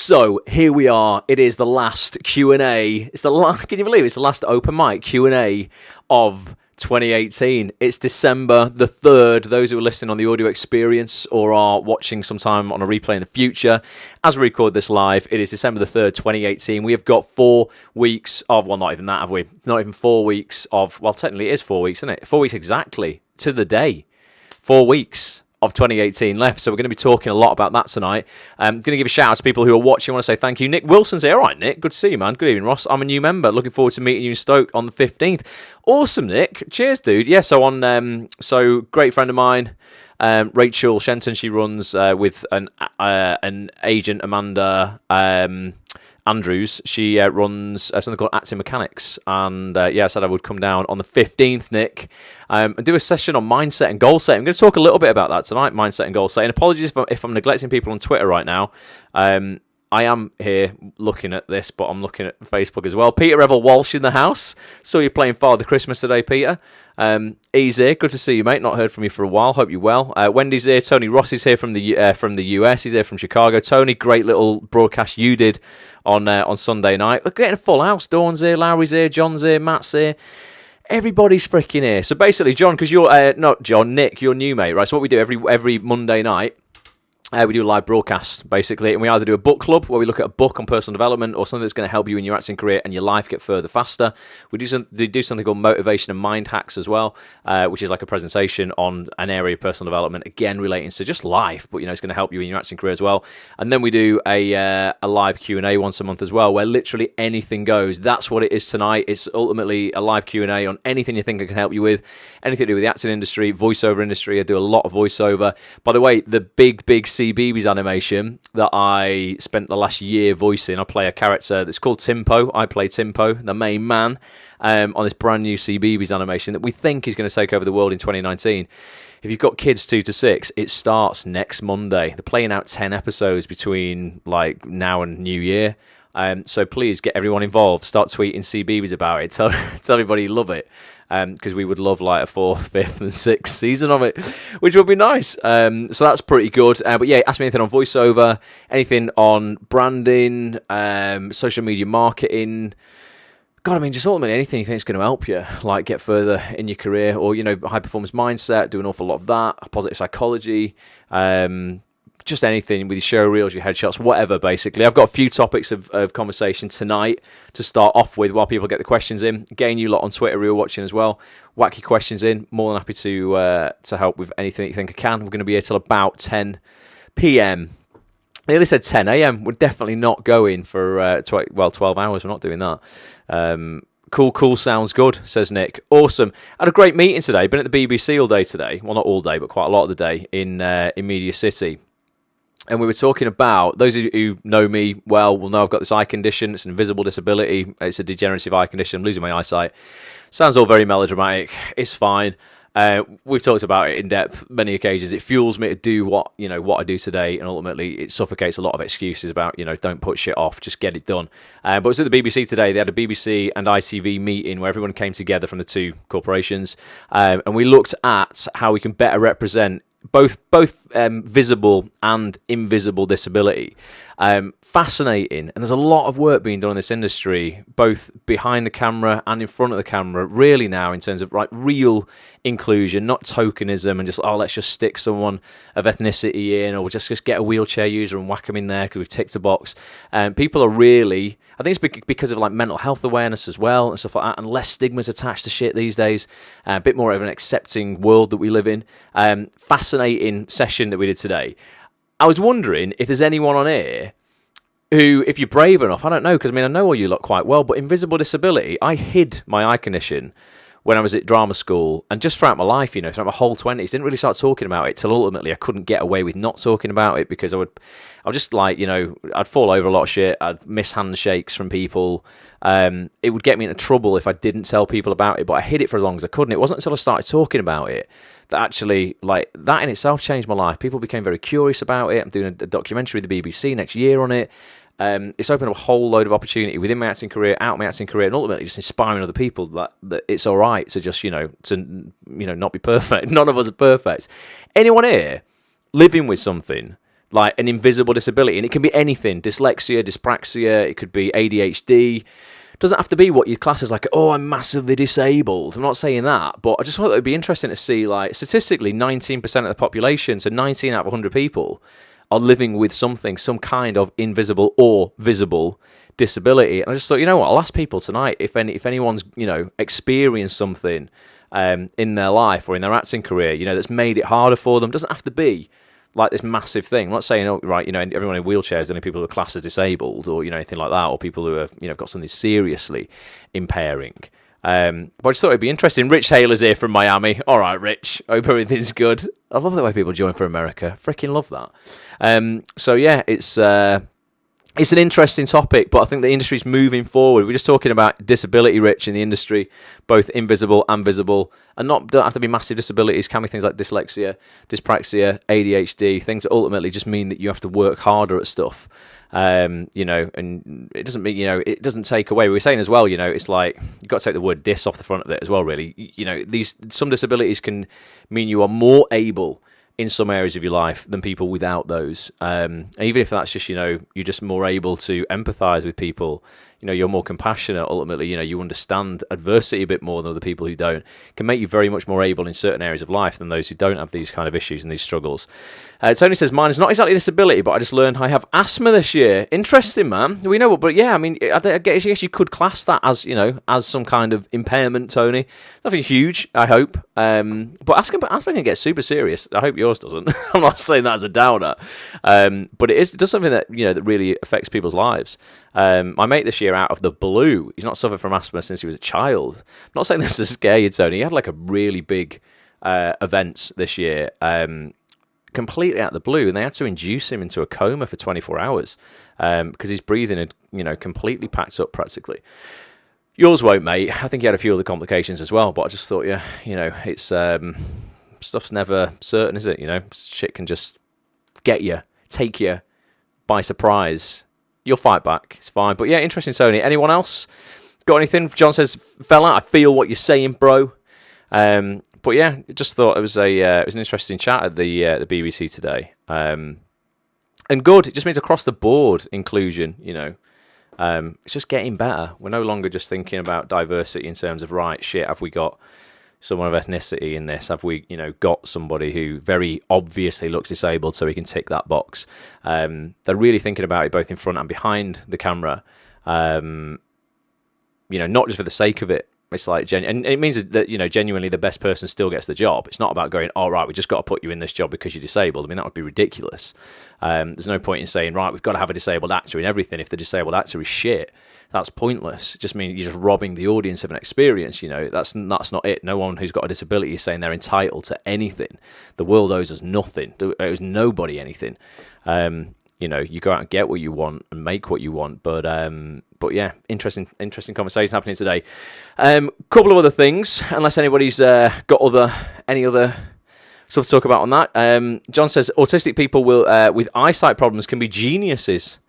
So here we are. It is the last Q&A. It's the last. Can you believe it's the last open mic Q&A of 2018? It's December the 3rd. Those who are listening on the audio experience or are watching sometime on a replay in the future, as we record this live, it is December the 3rd, 2018. We have got 4 weeks of, well, not even that, have we? Not even 4 weeks of, well, technically it is 4 weeks, isn't it? 4 weeks exactly to the day. 4 weeks of 2018 left, so we're going to be talking a lot about that tonight. I'm going to give a shout out to people who are watching. I want to say thank you. Nick Wilson's here. All right, Nick, good to see you, man. Good evening, Ross. I'm a new member. Looking forward to meeting you in Stoke on the 15th. Awesome, Nick. Cheers, dude. Yeah, so great friend of mine, Rachel Shenton. She runs with an agent, Amanda Andrews. She runs something called Acting Mechanics, and I said I would come down on the 15th, Nick, and do a session on mindset and goal setting. I'm going to talk a little bit about that tonight, mindset and goal setting. Apologies if I'm neglecting people on Twitter right now. I am here looking at this, but I'm looking at Facebook as well. Peter Revel Walsh in the house. Saw you playing Father Christmas today, Peter. He's here. Good to see you, mate. Not heard from you for a while. Hope you're well. Wendy's here. Tony Ross is here from the US. He's here from Chicago. Tony, great little broadcast you did on Sunday night. We're getting a full house. Dawn's here. Lowry's here. John's here. Matt's here. Everybody's freaking here. So basically, John, because you're not John, Nick, you're new, mate, right? So what we do every Monday night. We do a live broadcast, basically, and we either do a book club where we look at a book on personal development or something that's going to help you in your acting career and your life get further faster. We do something called motivation and mind hacks as well, which is like a presentation on an area of personal development, again relating to just life, but it's going to help you in your acting career as well. And then we do a live Q&A once a month as well, where literally anything goes. That's what it is tonight. It's ultimately a live Q&A on anything you think I can help you with, anything to do with the acting industry, voiceover industry. I do a lot of voiceover. By the way, the big CBeebies animation that I spent the last year voicing, I play a character that's called Timpo. I play Timpo, the main man, on this brand new CBeebies animation that we think is going to take over the world in 2019. If you've got kids 2 to 6, it starts next Monday. They're playing out 10 episodes between like now and New Year. So please get everyone involved. Start tweeting CBeebies about it. Tell everybody you love it. Because we would love like a 4th, 5th and 6th season of it, which would be nice. So that's pretty good. But yeah, ask me anything on voiceover, anything on branding, social media marketing. God, I mean, just ultimately anything you think is going to help you, like get further in your career, or high performance mindset, do an awful lot of that, positive psychology, just anything with your show reels, your headshots, whatever, basically. I've got a few topics of conversation tonight to start off with while people get the questions in. Again, you lot on Twitter who are watching as well, whack your questions in. More than happy to help with anything that you think I can. We're going to be here till about 10 p.m. I nearly said 10 a.m. We're definitely not going for 12 hours. We're not doing that. Cool, sounds good, says Nick. Awesome. Had a great meeting today. Been at the BBC all day today. Well, not all day, but quite a lot of the day in Media City. And we were talking about, those of you who know me well will know I've got this eye condition. It's an invisible disability. It's a degenerative eye condition. I'm losing my eyesight. Sounds all very melodramatic. It's fine. We've talked about it in depth many occasions. It fuels me to do what I do today, and ultimately it suffocates a lot of excuses about, don't put shit off, just get it done. But it was at the BBC today. They had a BBC and ITV meeting where everyone came together from the two corporations, and we looked at how we can better represent both visible and invisible disability. Fascinating, and there's a lot of work being done in this industry, both behind the camera and in front of the camera, really now, in terms of real inclusion, not tokenism and just, let's just stick someone of ethnicity in, or just get a wheelchair user and whack them in there because we've ticked a box. People are really, I think it's because of mental health awareness as well and stuff like that, and less stigmas attached to shit these days. A bit more of an accepting world that we live in. Fascinating session that we did today. I was wondering if there's anyone on here who, if you're brave enough, I don't know, because I know all you lot quite well, but invisible disability, I hid my eye condition when I was at drama school, and just throughout my life, throughout my whole 20s, didn't really start talking about it till ultimately I couldn't get away with not talking about it, because I was just I'd fall over a lot of shit, I'd miss handshakes from people. It would get me into trouble if I didn't tell people about it, but I hid it for as long as I could, and it wasn't until I started talking about it that actually, that in itself changed my life. People became very curious about it. I'm doing a documentary with the BBC next year on it. It's opened up a whole load of opportunity within my acting career, out my acting career, and ultimately just inspiring other people that it's all right to just, not be perfect. None of us are perfect. Anyone here living with something like an invisible disability, and it can be anything: dyslexia, dyspraxia, it could be ADHD. Doesn't have to be what your class is like, oh, I'm massively disabled. I'm not saying that, but I just thought it would be interesting to see, like, statistically, 19% of the population, so 19 out of 100 people, are living with something, some kind of invisible or visible disability. And I just thought, you know what, I'll ask people tonight if anyone's, experienced something in their life or in their acting career, that's made it harder for them. It doesn't have to be like this massive thing. I'm not saying, everyone in wheelchairs, only people who are classed as disabled or, anything like that, or people who have, got something seriously impairing. But I just thought it'd be interesting. Rich Taylor's here from Miami. All right, Rich. Hope everything's good. I love the way people join for America. Freaking love that. So yeah, it's an interesting topic, but I think the industry's moving forward. We're just talking about disability, Rich, in the industry, both invisible and visible, and don't have to be massive disabilities. Can be things like dyslexia, dyspraxia, ADHD, things that ultimately just mean that you have to work harder at stuff. And it doesn't mean, it doesn't take away. We were saying as well, it's like you've got to take the word dis off the front of it as well, really. Some disabilities can mean you are more able in some areas of your life than people without those. And even if that's just, you're just more able to empathize with people, you're more compassionate, ultimately, you understand adversity a bit more than other people who don't, can make you very much more able in certain areas of life than those who don't have these kind of issues and these struggles. Tony says, mine is not exactly a disability, but I just learned I have asthma this year. Interesting, man. We know, but yeah, I mean, I guess you could class that as, as some kind of impairment, Tony. Nothing huge, I hope. But asthma can get super serious. I hope yours doesn't. I'm not saying that as a downer. But it does something that, that really affects people's lives. My mate this year, out of the blue, he's not suffered from asthma since he was a child. I'm not saying this to scare you, Tony. He had like a really big events this year, completely out of the blue, and they had to induce him into a coma for 24 hours because his breathing had, completely packed up practically. Yours won't, mate. I think he had a few other complications as well, but I just thought, it's stuff's never certain, is it? Shit can just get you, take you by surprise. You'll fight back. It's fine. But yeah, interesting, Tony. Anyone else got anything? John says, fella, I feel what you're saying, bro. But yeah, just thought it was an interesting chat at the BBC today. And good. It just means across the board inclusion. It's just getting better. We're no longer just thinking about diversity in terms of have we got someone of ethnicity in this? Have we, got somebody who very obviously looks disabled so we can tick that box? They're really thinking about it both in front and behind the camera, not just for the sake of it. It's like, and it means that, genuinely the best person still gets the job. It's not about going, all right, we just got to put you in this job because you're disabled. I mean, that would be ridiculous. There's no point in saying, right, we've got to have a disabled actor in everything. If the disabled actor is shit, that's pointless. It just means you're just robbing the audience of an experience. That's not it. No one who's got a disability is saying they're entitled to anything. The world owes us nothing. It owes nobody anything. You go out and get what you want and make what you want. But yeah, interesting conversation happening today. Couple of other things, unless anybody's got any other stuff to talk about on that. John says autistic people with eyesight problems can be geniuses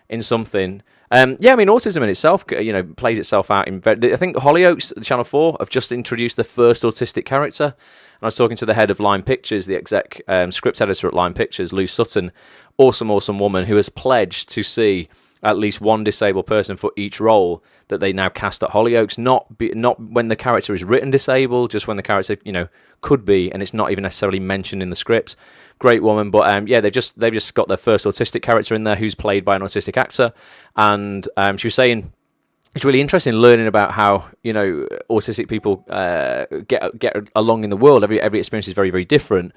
in something. Yeah, I mean, autism in itself, plays itself out in. I think Hollyoaks, Channel 4, have just introduced the first autistic character. And I was talking to the head of Line Pictures, the exec script editor at Line Pictures, Lou Sutton, awesome woman, who has pledged to see at least one disabled person for each role that they now cast at Hollyoaks. Not when the character is written disabled, just when the character could be, and it's not even necessarily mentioned in the script. Great woman, but yeah, they've just got their first autistic character in there, who's played by an autistic actor, and she was saying it's really interesting learning about how autistic people get along in the world. Every experience is very, very different.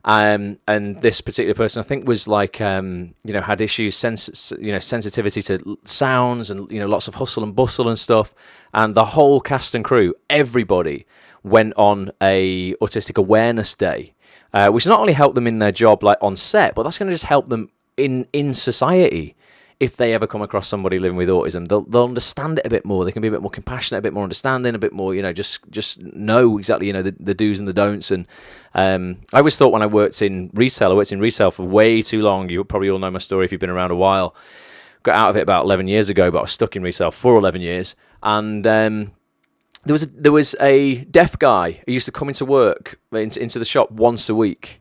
And this particular person, I think, was like, had issues, sensitivity to sounds and, lots of hustle and bustle and stuff. And the whole cast and crew, everybody went on a autistic awareness day, which not only helped them in their job, like on set, but that's going to just help them in society. If they ever come across somebody living with autism, they'll understand it a bit more. They can be a bit more compassionate, a bit more understanding, a bit more, just know exactly, the do's and the don'ts. And I always thought when I worked in retail for way too long. You probably all know my story if you've been around a while. Got out of it about 11 years ago, but I was stuck in retail for 11 years. And there was a deaf guy who used to come into work, into the shop once a week.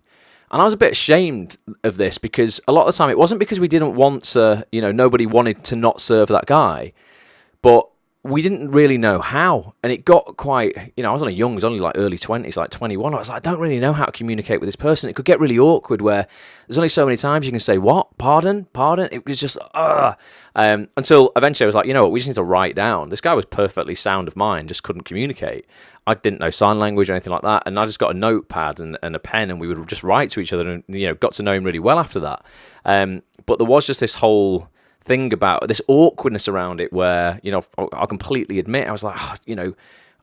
And I was a bit ashamed of this because a lot of the time it wasn't because we didn't want to, nobody wanted to not serve that guy, but we didn't really know how. And it got quite, I was only like early 20s, like 21. I was like, I don't really know how to communicate with this person. It could get really awkward where there's only so many times you can say, what? Pardon? It was just, until eventually I was like, you know what, we just need to write down. This guy was perfectly sound of mind, just couldn't communicate. I didn't know sign language or anything like that. And I just got a notepad and a pen, and we would just write to each other, and, got to know him really well after that. But there was just this whole thing about this awkwardness around it where, I'll completely admit, I was like, I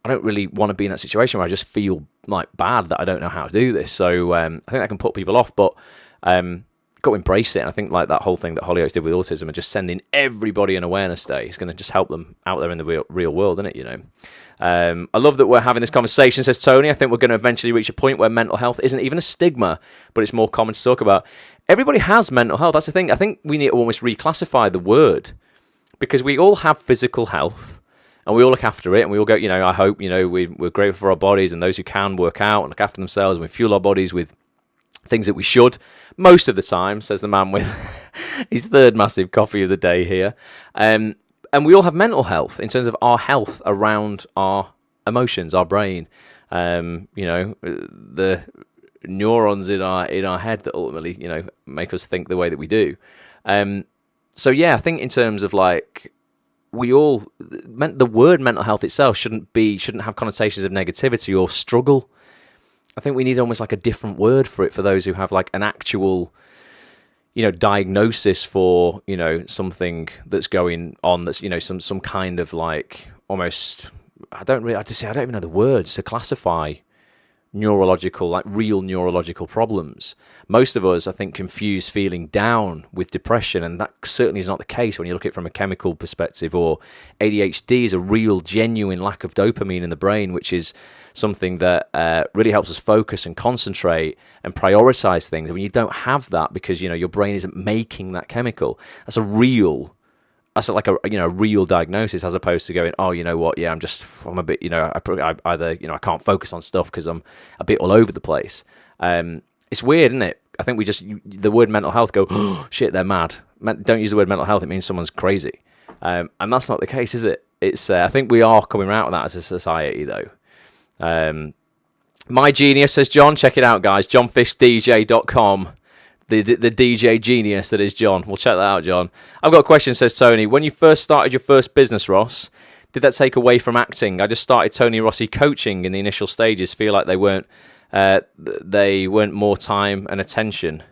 don't really want to be in that situation where I just feel like bad that I don't know how to do this. So I think that can put people off, but got to embrace it. And I think like that whole thing that Hollyoaks did with autism and just sending everybody an awareness day is going to just help them out there in the real world, isn't it? I love that we're having this conversation, says Tony. I think we're going to eventually reach a point where mental health isn't even a stigma, but it's more common to talk about. Everybody has mental health. That's the thing. I think we need to almost reclassify the word, because we all have physical health and we all look after it, and we all go, I hope, we're grateful for our bodies, and those who can work out and look after themselves, and we fuel our bodies with things that we should most of the time, says the man with his third massive coffee of the day here. And we all have mental health in terms of our health around our emotions, our brain, the neurons in our head that ultimately, make us think the way that we do. So yeah, I think in terms of like, the word mental health itself shouldn't have connotations of negativity or struggle. I think we need almost like a different word for it for those who have like an actual, diagnosis for, something that's going on that's, some kind of like almost, I don't even know the words to classify neurological, like real neurological problems. Most of us, I think, confuse feeling down with depression, and that certainly is not the case when you look at it from a chemical perspective. Or ADHD is a real, genuine lack of dopamine in the brain, which is something that really helps us focus and concentrate and prioritize things. And when you don't have that because, your brain isn't making that chemical, that's like a real diagnosis, as opposed to going, oh, you know what, yeah, I'm a bit, I can't focus on stuff because I'm a bit all over the place. It's weird, isn't it? I think the word mental health go, oh, shit, they're mad. Don't use the word mental health, it means someone's crazy. And that's not the case, is it? It's I think we are coming out of that as a society, though. My Genius, says John, check it out, guys, johnfishdj.com. The DJ genius that is John. We'll check that out, John. I've got a question, says Tony. When you first started your first business, Ross, did that take away from acting? I just started Tony Rossi coaching in the initial stages. Feel like they weren't more time and attention.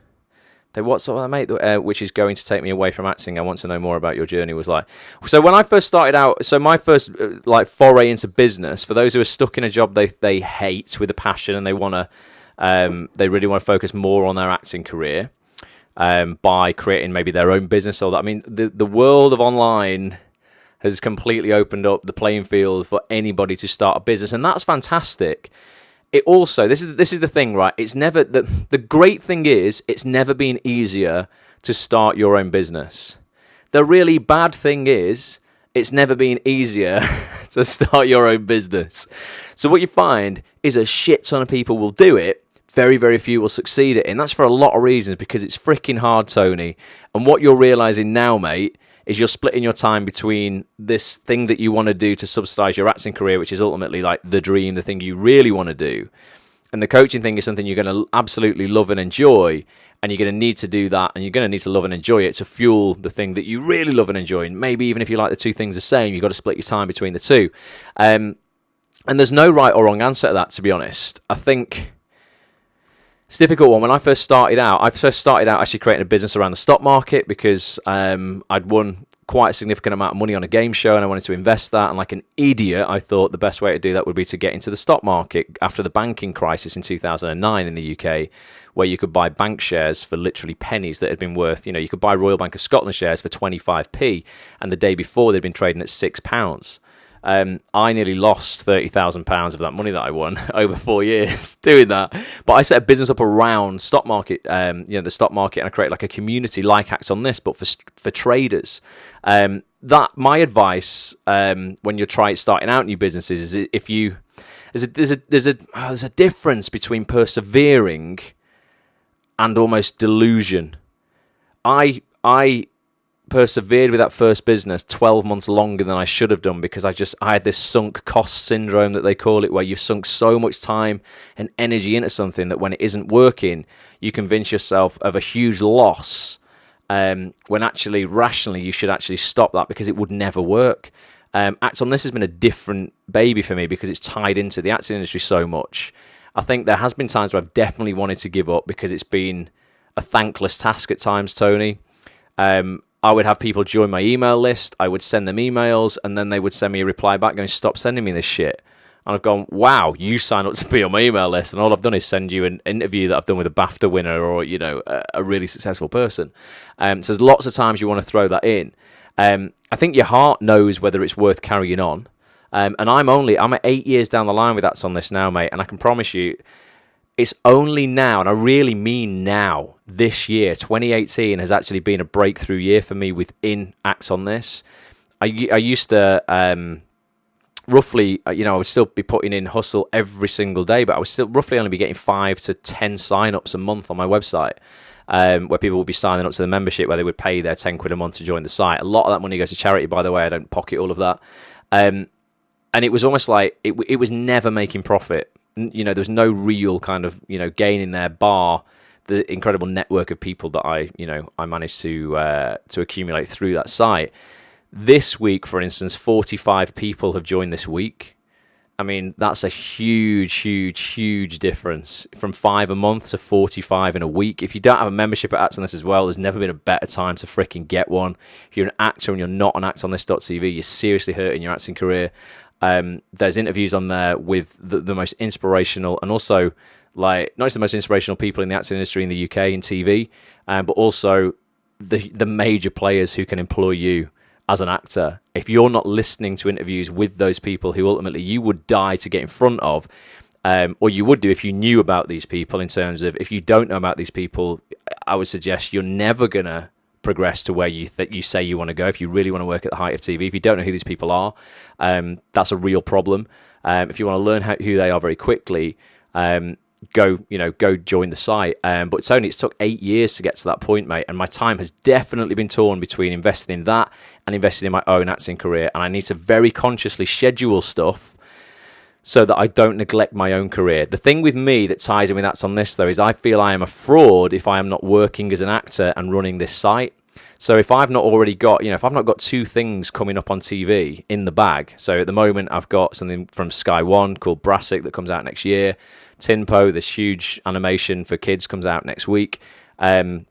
They what sort of mate? Which is going to take me away from acting. I want to know more about your journey. Was like. So when I first started out, so my first foray into business, for those who are stuck in a job they hate with a passion and they want to. They really want to focus more on their acting career by creating maybe their own business. Or that, I mean, the world of online has completely opened up the playing field for anybody to start a business, and that's fantastic. It also, this is the thing, right? It's never the great thing is it's never been easier to start your own business. The really bad thing is it's never been easier to start your own business. So what you find is a shit ton of people will do it. Very, very few will succeed at it. And that's for a lot of reasons, because it's freaking hard, Tony. And what you're realizing now, mate, is you're splitting your time between this thing that you want to do to subsidize your acting career, which is ultimately like the dream, the thing you really want to do. And the coaching thing is something you're going to absolutely love and enjoy. And you're going to need to do that, and you're going to need to love and enjoy it to fuel the thing that you really love and enjoy. And maybe even if you like the two things the same, you've got to split your time between the two. And there's no right or wrong answer to that, to be honest. I think it's a difficult one. When I first started out, actually creating a business around the stock market because I'd won quite a significant amount of money on a game show and I wanted to invest that. And like an idiot, I thought the best way to do that would be to get into the stock market after the banking crisis in 2009 in the UK, where you could buy bank shares for literally pennies that had been worth, you could buy Royal Bank of Scotland shares for 25p, and the day before they'd been trading at £6. I nearly lost £30,000 of that money that I won over 4 years doing that. But I set a business up around stock market, the stock market, and I created like a community like Acts on This, but for traders. That my advice when you're starting out new businesses is if you there's a difference between persevering and almost delusion. I persevered with that first business 12 months longer than I should have done because I had this sunk cost syndrome that they call it, where you've sunk so much time and energy into something that when it isn't working, you convince yourself of a huge loss, when actually rationally you should actually stop that because it would never work. Act on This has been a different baby for me because it's tied into the acting industry so much. I think there has been times where I've definitely wanted to give up because it's been a thankless task at times, Tony. I would have people join my email list, I would send them emails, and then they would send me a reply back going, stop sending me this shit. And I've gone, wow, you signed up to be on my email list, and all I've done is send you an interview that I've done with a BAFTA winner or, a really successful person. So there's lots of times you want to throw that in. I think your heart knows whether it's worth carrying on. And I'm at 8 years down the line with Acts on This now, mate, and I can promise you, it's only now, and I really mean now, this year, 2018, has actually been a breakthrough year for me within Acts on This. I used to, roughly, I would still be putting in hustle every single day, but I would still roughly only be getting 5 to 10 sign-ups a month on my website, where people would be signing up to the membership, where they would pay their 10 quid a month to join the site. A lot of that money goes to charity, by the way. I don't pocket all of that. And it was almost like it was never making profit. There was no real kind of, gain in there, bar the incredible network of people that I managed to accumulate through that site. This week, for instance, 45 people have joined this week. I mean, that's a huge, huge, huge difference from 5 a month to 45 in a week. If you don't have a membership at Acts on This as well, there's never been a better time to freaking get one. If you're an actor and you're not on actonthis.tv, you're seriously hurting your acting career. There's interviews on there with the most inspirational, and also not just the most inspirational people in the acting industry in the UK in TV, but also the major players who can employ you as an actor. If you're not listening to interviews with those people who ultimately you would die to get in front of, or you would do if you knew about these people, in terms of if you don't know about these people, I would suggest you're never gonna progress to where you say you want to go. If you really want to work at the height of TV, if you don't know who these people are, that's a real problem. If you want to learn who they are very quickly, go join the site. But Tony, it's took 8 years to get to that point, mate, and my time has definitely been torn between investing in that and investing in my own acting career, and I need to very consciously schedule stuff so that I don't neglect my own career. The thing with me that ties in with Acts on This, though, is I feel I am a fraud if I am not working as an actor and running this site. So if I've not already got, if I've not got 2 things coming up on TV in the bag, so at the moment I've got something from Sky One called Brassic that comes out next year, Tinpo, this huge animation for kids, comes out next week. I'm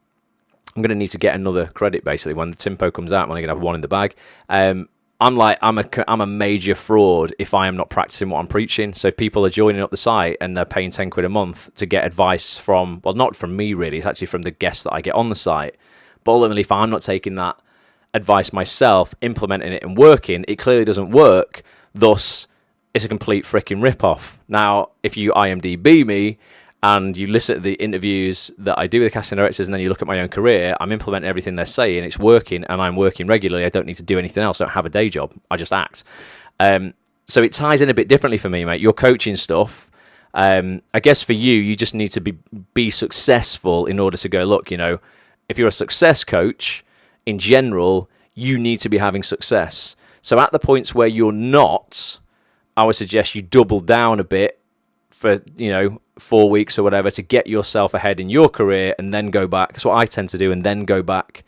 going to need to get another credit, basically, when the Tinpo comes out. I'm only going to have one in the bag. I'm a major fraud if I am not practicing what I'm preaching. So if people are joining up the site and they're paying 10 quid a month to get advice from, well, not from me really, it's actually from the guests that I get on the site. But ultimately, if I'm not taking that advice myself, implementing it and working, it clearly doesn't work. Thus, it's a complete freaking rip-off. Now, if you IMDb me and you listen to the interviews that I do with the casting directors, and then you look at my own career, I'm implementing everything they're saying, it's working, and I'm working regularly. I don't need to do anything else. I don't have a day job. I just act. So it ties in a bit differently for me, mate. Your coaching stuff, I guess for you, you just need to be successful in order to go, look, if you're a success coach, in general, you need to be having success. So at the points where you're not, I would suggest you double down a bit for 4 weeks or whatever to get yourself ahead in your career, and then go back. That's what I tend to do, and then go back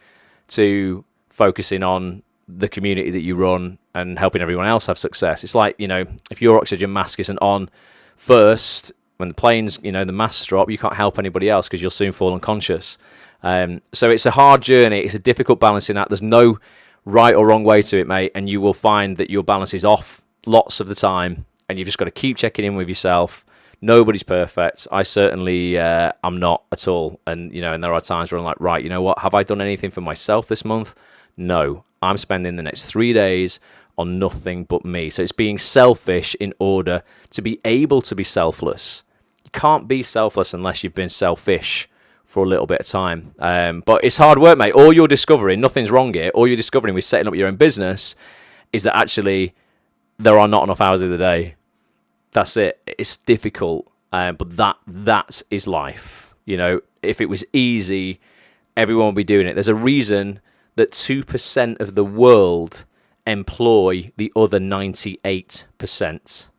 to focusing on the community that you run and helping everyone else have success. It's like, if your oxygen mask isn't on first, when the planes, the masks drop, you can't help anybody else because you'll soon fall unconscious. So it's a hard journey. It's a difficult balancing act. There's no right or wrong way to it, mate, and you will find that your balance is off lots of the time, and you've just got to keep checking in with yourself. Nobody's perfect. I certainly am not at all. And, and there are times where I'm like, right, you know what? Have I done anything for myself this month? No. I'm spending the next 3 days on nothing but me. So it's being selfish in order to be able to be selfless. You can't be selfless unless you've been selfish for a little bit of time. But it's hard work, mate. All you're discovering, nothing's wrong here, all you're discovering with setting up your own business is that actually there are not enough hours of the day. That's it. It's difficult, but that is life. You know, if it was easy, everyone would be doing it. There's a reason that 2% of the world employ the other 98%.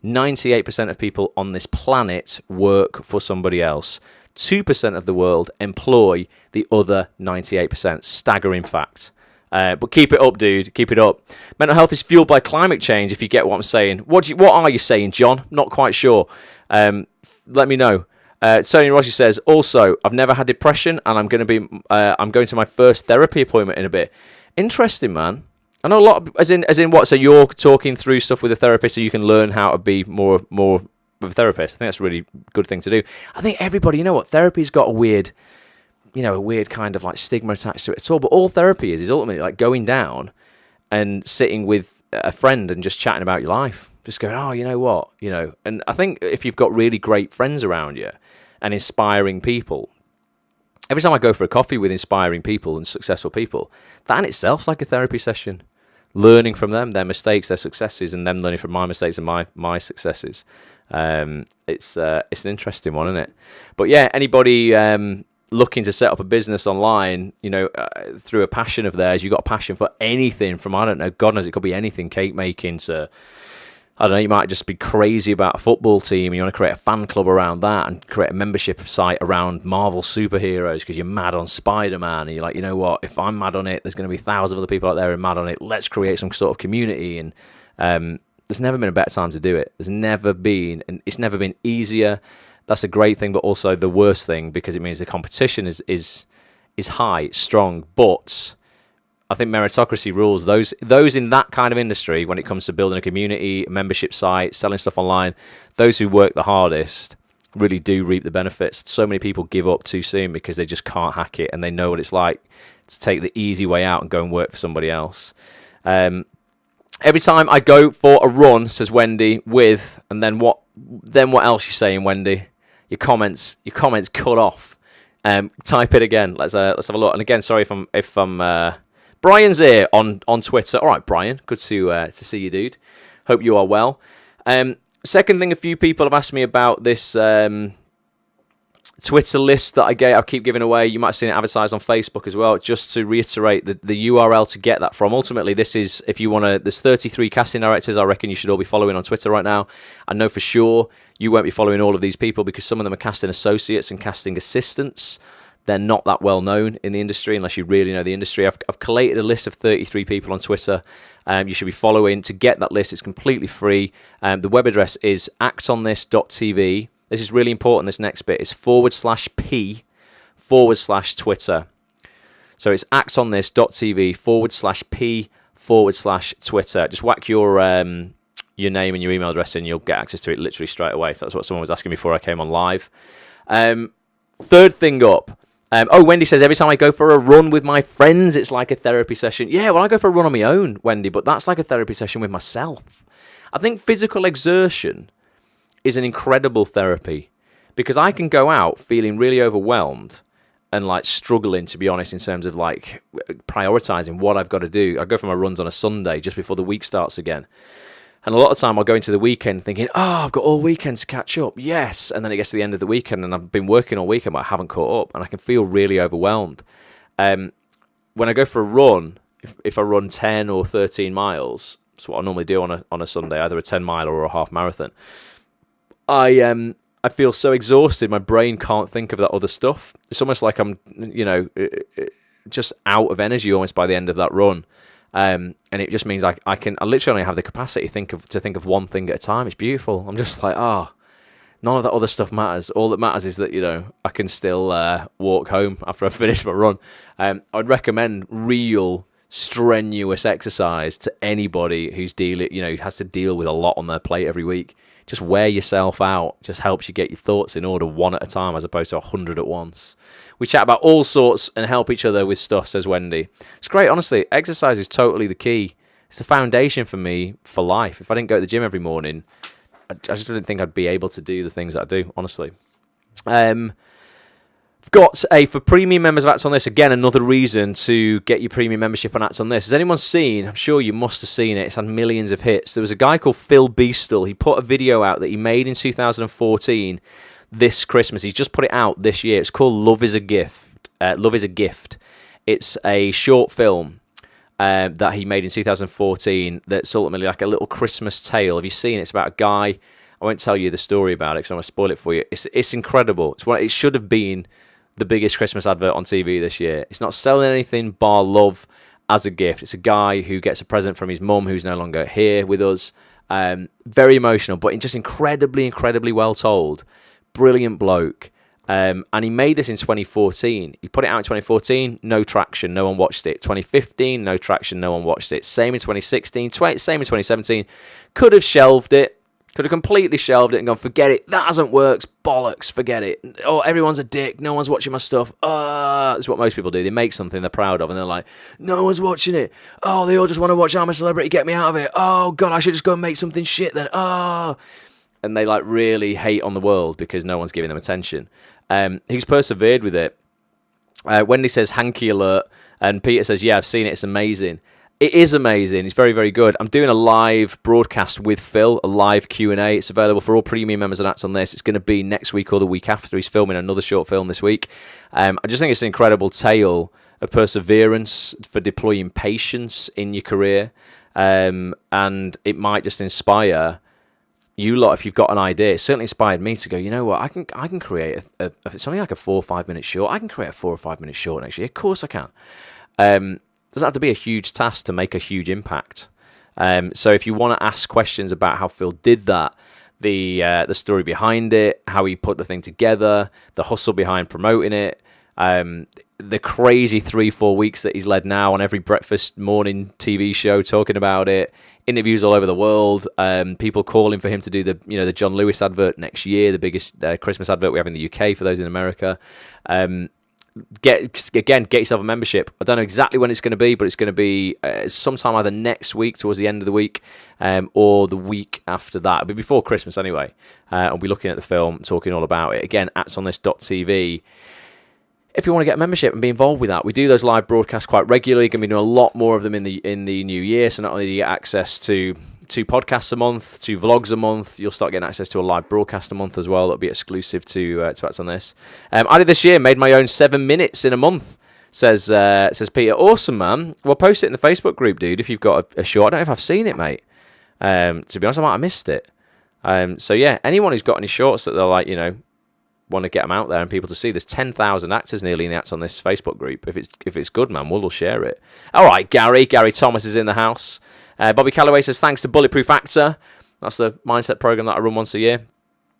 98% of people on this planet work for somebody else. 2% of the world employ the other 98%. Staggering fact. But keep it up, dude. Keep it up. Mental health is fueled by climate change, if you get what I'm saying. What are you saying, John? Not quite sure. Let me know. Tony Rossi says, also, I've never had depression, and I'm going to my first therapy appointment in a bit. Interesting, man. I know a lot of, as in what? So you're talking through stuff with a therapist so you can learn how to be more of a therapist. I think that's a really good thing to do. I think everybody, you know what, therapy's got a weird kind of like stigma attached to it at all. But all therapy is ultimately like going down and sitting with a friend and just chatting about your life. Just going, oh, you know what, you know. And I think if you've got really great friends around you and inspiring people, every time I go for a coffee with inspiring people and successful people, that in itself's like a therapy session. Learning from them, their mistakes, their successes, and them learning from my mistakes and my successes. It's an interesting one, isn't it? But yeah, anybody looking to set up a business online, you know, through a passion of theirs, you've got a passion for anything from, I don't know, God knows, it could be anything, cake making to, I don't know, you might just be crazy about a football team and you want to create a fan club around that and create a membership site around Marvel superheroes because you're mad on Spider-Man and you're like, you know what, if I'm mad on it, there's going to be thousands of other people out there who are mad on it. Let's create some sort of community. And there's never been a better time to do it. There's never been, and it's never been easier. That's a great thing, but also the worst thing because it means the competition is high, strong, but I think meritocracy rules. Those in that kind of industry, when it comes to building a community, a membership site, selling stuff online, those who work the hardest really do reap the benefits. So many people give up too soon because they just can't hack it and they know what it's like to take the easy way out and go and work for somebody else. Every time I go for a run, says Wendy, and then what else you saying, Wendy? Your comments cut off. Type it again. Let's have a look. And again, sorry if I'm Brian's here on Twitter. All right, Brian, good to see you, dude. Hope you are well. Second thing, a few people have asked me about this Twitter list that I keep giving away. You might have seen it advertised on Facebook as well. Just to reiterate, the URL to get that from. Ultimately, this is, if you want to, there's 33 casting directors I reckon you should all be following on Twitter right now. I know for sure you won't be following all of these people because some of them are casting associates and casting assistants. They're not that well known in the industry unless you really know the industry. I've collated a list of 33 people on Twitter. You should be following. To get that list, it's completely free. The web address is actonthis.tv. This is really important, this next bit. It's /p/Twitter. So it's actonthis.tv /p/Twitter. Just whack your name and your email address in. You'll get access to it literally straight away. So that's what someone was asking before I came on live. Third thing up. Wendy says, every time I go for a run with my friends, it's like a therapy session. Yeah, well, I go for a run on my own, Wendy, but that's like a therapy session with myself. I think physical exertion is an incredible therapy because I can go out feeling really overwhelmed and like struggling, to be honest, in terms of like prioritizing what I've got to do. I go for my runs on a Sunday just before the week starts again. And a lot of the time I'll go into the weekend thinking, I've got all weekend to catch up. Yes. And then it gets to the end of the weekend and I've been working all weekend, but I haven't caught up and I can feel really overwhelmed. When I go for a run, if I run 10 or 13 miles, that's what I normally do on a Sunday, either a 10 mile or a half marathon. I feel so exhausted. My brain can't think of that other stuff. It's almost like I'm, just out of energy almost by the end of that run. And it just means I literally only have the capacity to think of one thing at a time. It's beautiful. I'm just like, none of that other stuff matters. All that matters is that, I can still walk home after I've finished my run. I'd recommend real strenuous exercise to anybody who has to deal with a lot on their plate every week. Just wear yourself out. Just helps you get your thoughts in order one at a time as opposed to 100 at once. We chat about all sorts and help each other with stuff, says Wendy. It's great, honestly. Exercise is totally the key. It's the foundation for me for life. If I didn't go to the gym every morning, I just didn't think I'd be able to do the things that I do, honestly. I've got for premium members of Acts on This, again, another reason to get your premium membership on Acts on This. Has anyone seen, I'm sure you must have seen it, it's had millions of hits. There was a guy called Phil Beastle. He put a video out that he made in 2014 this Christmas. He's just put it out this year. It's called Love is a Gift. Love is a Gift. It's a short film that he made in 2014 that's ultimately like a little Christmas tale. Have you seen it? It's about a guy. I won't tell you the story about it because I'm going to spoil it for you. It's incredible. It should have been the biggest Christmas advert on TV this year. It's not selling anything bar love as a gift. It's a guy who gets a present from his mum who's no longer here with us. Very emotional, but just incredibly well told. Brilliant bloke. And he made this in 2014. He put it out in 2014, no traction, no one watched it. 2015, no traction, no one watched it. Same in 2016, same in 2017. Could have shelved it. Could have completely shelved it and gone, forget it. That hasn't worked. Bollocks. Forget it. Oh, everyone's a dick. No one's watching my stuff. That's what most people do. They make something they're proud of and they're like, no one's watching it. Oh, they all just want to watch I'm a Celebrity. Get me out of it. Oh, God, I should just go and make something shit then. And they like really hate on the world because no one's giving them attention. He's persevered with it. Wendy says, hanky alert. And Peter says, yeah, I've seen it. It's amazing. It is amazing. It's very, very good. I'm doing a live broadcast with Phil, a live Q&A. It's available for all premium members of That's on This. It's going to be next week or the week after. He's filming another short film this week. I just think it's an incredible tale of perseverance for deploying patience in your career. And it might just inspire you lot if you've got an idea. It certainly inspired me to go, you know what, I can create something like a 4 or 5 minute short. I can create a 4 or 5 minute short next year. Of course I can. Doesn't have to be a huge task to make a huge impact. So if you want to ask questions about how Phil did that, the story behind it, how he put the thing together, the hustle behind promoting it, the crazy 3-4 weeks that he's led now on every breakfast morning TV show talking about it, interviews all over the world, people calling for him to do the John Lewis advert next year, the biggest Christmas advert we have in the UK for those in America. Get yourself a membership. I don't know exactly when it's going to be, but it's going to be sometime either next week towards the end of the week or the week after that. It'll be before Christmas anyway. I'll be looking at the film, talking all about it. Again, atsonthis.tv. If you want to get a membership and be involved with that, we do those live broadcasts quite regularly. Going to be doing a lot more of them in the new year. So not only do you get access to 2 podcasts a month, 2 vlogs a month, you'll start getting access to a live broadcast a month as well. That'll be exclusive to Acts on This. I did this year, made my own 7 minutes in a month, says Peter. Awesome, man. Well, post it in the Facebook group, dude, if you've got a short. I don't know if I've seen it, mate. To be honest, I might have missed it. So yeah, anyone who's got any shorts that they're like, want to get them out there and people to see. There's 10,000 actors nearly in the Acts on This Facebook group. If it's good, man, we'll share it. All right, Gary Thomas is in the house. Bobby Calloway says, thanks to Bulletproof Actor. That's the mindset program that I run once a year.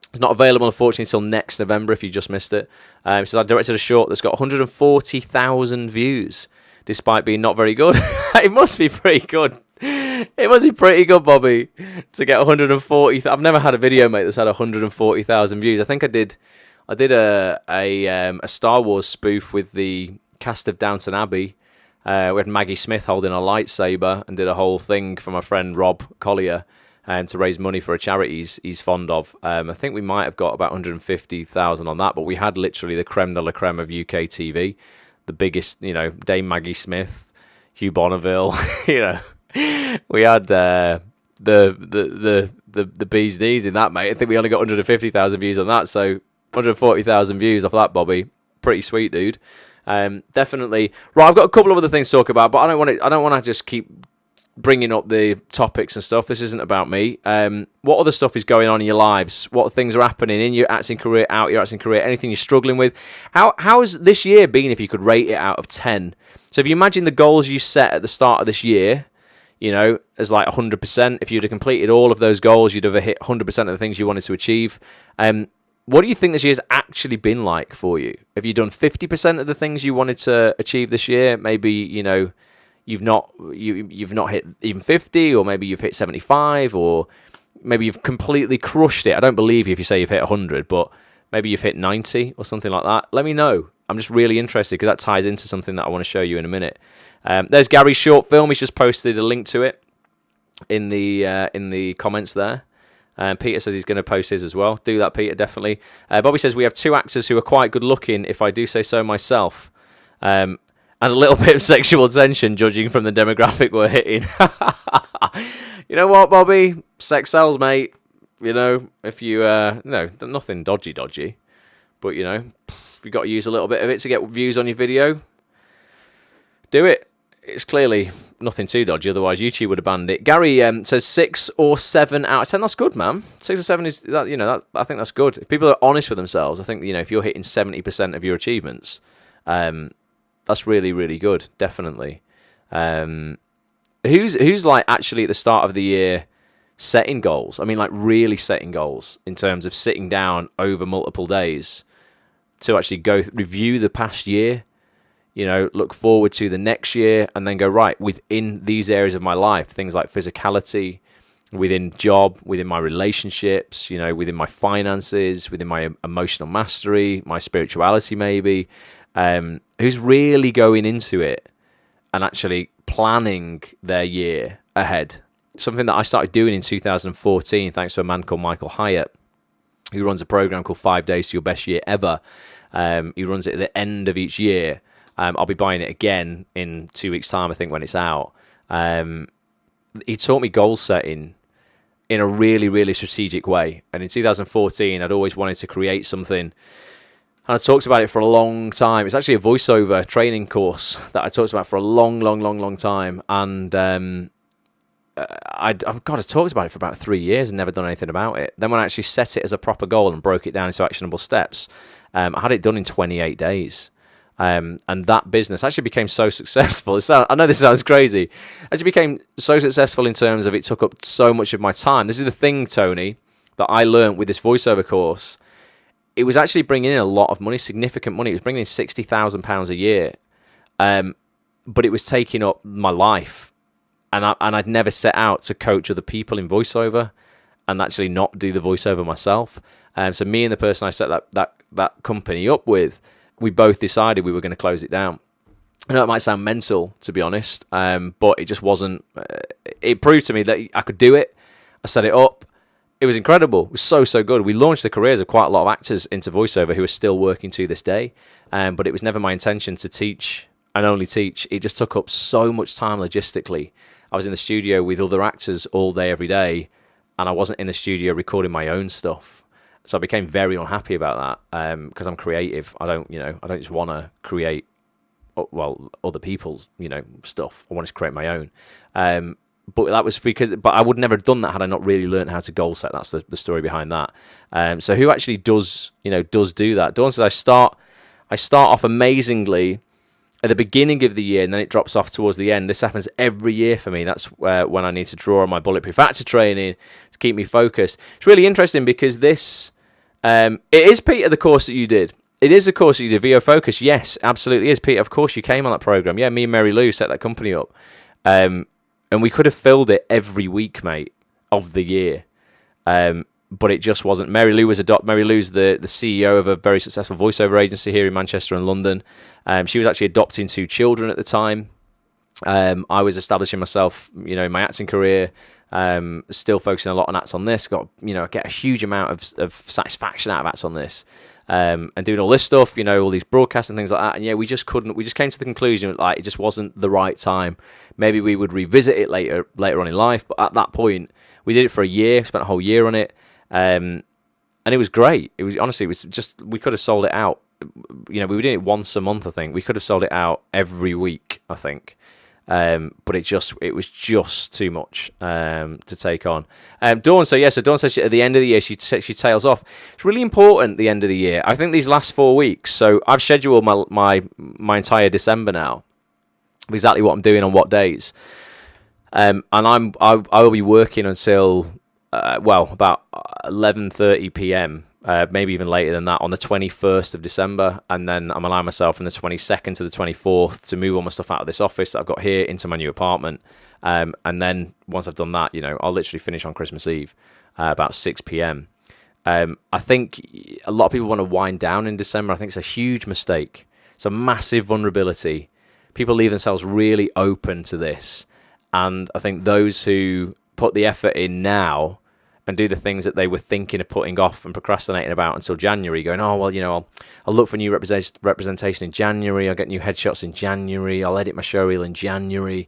It's not available, unfortunately, until next November if you just missed it. He says, I directed a short that's got 140,000 views, despite being not very good. It must be pretty good. It must be pretty good, Bobby, to get 140. I've never had a video, mate, that's had 140,000 views. I think I did a Star Wars spoof with the cast of Downton Abbey. We had Maggie Smith holding a lightsaber and did a whole thing for my friend Rob Collier to raise money for a charity he's fond of. I think we might have got about 150,000 on that, but we had literally the creme de la creme of UK TV, the biggest, Dame Maggie Smith, Hugh Bonneville, we had the bee's knees in that, mate. I think we only got 150,000 views on that, so 140,000 views off that, Bobby. Pretty sweet, dude. Definitely. Right, I've got a couple of other things to talk about, but I don't want to just keep bringing up the topics and stuff. This isn't about me. What other stuff is going on in your lives? What things are happening in your acting career, out your acting career? Anything you're struggling with? How's this year been if you could rate it out of 10? So if you imagine the goals you set at the start of this year, as like 100%, if you'd have completed all of those goals, you'd have hit 100% of the things you wanted to achieve. What do you think this year's actually been like for you? Have you done 50% of the things you wanted to achieve this year? Maybe, you've not hit even 50, or maybe you've hit 75, or maybe you've completely crushed it. I don't believe you if you say you've hit 100, but maybe you've hit 90 or something like that. Let me know. I'm just really interested because that ties into something that I want to show you in a minute. There's Gary's short film. He's just posted a link to it in the comments there. Peter says he's going to post his as well. Do that, Peter, definitely. Bobby says we have 2 actors who are quite good looking, if I do say so myself. And a little bit of sexual tension, judging from the demographic we're hitting. You know what, Bobby? Sex sells, mate. You know, if you no, nothing dodgy, but you know, if you got to use a little bit of it to get views on your video, do it. It's clearly nothing too dodgy, otherwise YouTube would have banned it. Gary says 6 or 7 out of 10. That's good, man. 6 or 7 is that, you know, that, I think that's good. If people are honest with themselves, I think, you know, if you're hitting 70% of your achievements, that's really, really good, definitely. Who's like actually at the start of the year setting goals? I mean, like really setting goals in terms of sitting down over multiple days to actually go review the past year, you know, look forward to the next year, and then go, right, within these areas of my life, things like physicality, within job, within my relationships, you know, within my finances, within my emotional mastery, my spirituality maybe, who's really going into it and actually planning their year ahead. Something that I started doing in 2014, thanks to a man called Michael Hyatt, who runs a program called 5 Days to Your Best Year Ever. He runs it at the end of each year. I'll be buying it again in 2 weeks' time, I think, when it's out. He taught me goal setting in a really, really strategic way. And in 2014, I'd always wanted to create something. And I talked about it for a long time. It's actually a voiceover training course that I talked about for a long time. And I talked about it for about 3 years and never done anything about it. Then when I actually set it as a proper goal and broke it down into actionable steps, I had it done in 28 days. And that business actually became so successful. I know this sounds crazy. Actually became so successful in terms of it took up so much of my time. This is the thing, Tony, that I learned with this voiceover course. It was actually bringing in a lot of money, significant money. It was bringing in £60,000 a year. But it was taking up my life. And I'd never set out to coach other people in voiceover and actually not do the voiceover myself. So me and the person I set that company up with, we both decided we were going to close it down. I know it might sound mental, to be honest, but it just wasn't. It proved to me that I could do it. I set it up. It was incredible. It was so good. We launched the careers of quite a lot of actors into voiceover who are still working to this day. But it was never my intention to teach and only teach. It just took up so much time logistically. I was in the studio with other actors all day, every day, and I wasn't in the studio recording my own stuff. So I became very unhappy about that because I'm creative. I don't just want to create, other people's, stuff. I wanted to create my own. But that was but I would never have done that had I not really learned how to goal set. That's the story behind that. So who actually does do that? Dawn says, I start off amazingly at the beginning of the year, and then it drops off towards the end. This happens every year for me. That's when I need to draw on my Bulletproof Actor training to keep me focused. It's really interesting because this, it is, Peter, the course that you did. It is a course that you did, VO Focus. Yes, absolutely is, Peter. Of course, you came on that program. Yeah, me and Mary Lou set that company up. And we could have filled it every week, mate, of the year. But it just wasn't. Mary Lou's the CEO of a very successful voiceover agency here in Manchester and London. She was actually adopting 2 children at the time. I was establishing myself, in my acting career, still focusing a lot on Acts on This. Get a huge amount of satisfaction out of Acts on This. And doing all this stuff, all these broadcasts and things like that. And yeah, we just came to the conclusion like it just wasn't the right time. Maybe we would revisit it later on in life. But at that point, we did it for a year, spent a whole year on it. And it was great. It was just, we could have sold it out. We were doing it once a month, I think. We could have sold it out every week, I think. But it was just too much to take on. Dawn, so Dawn says at the end of the year she tails off. It's really important the end of the year. I think these last 4 weeks. So I've scheduled my entire December now, exactly what I'm doing on what days. And I will be working until about 11:30 p.m. Maybe even later than that on the 21st of December, and then I'm allowing myself from the 22nd to the 24th to move all my stuff out of this office that I've got here into my new apartment, and then once I've done that, I'll literally finish on Christmas Eve about 6 p.m. I think a lot of people want to wind down in December. I think it's a huge mistake. It's a massive vulnerability. People leave themselves really open to this, and I think those who put the effort in now and do the things that they were thinking of putting off and procrastinating about until January, going, I'll look for new representation in January, I'll get new headshots in January, I'll edit my showreel in January,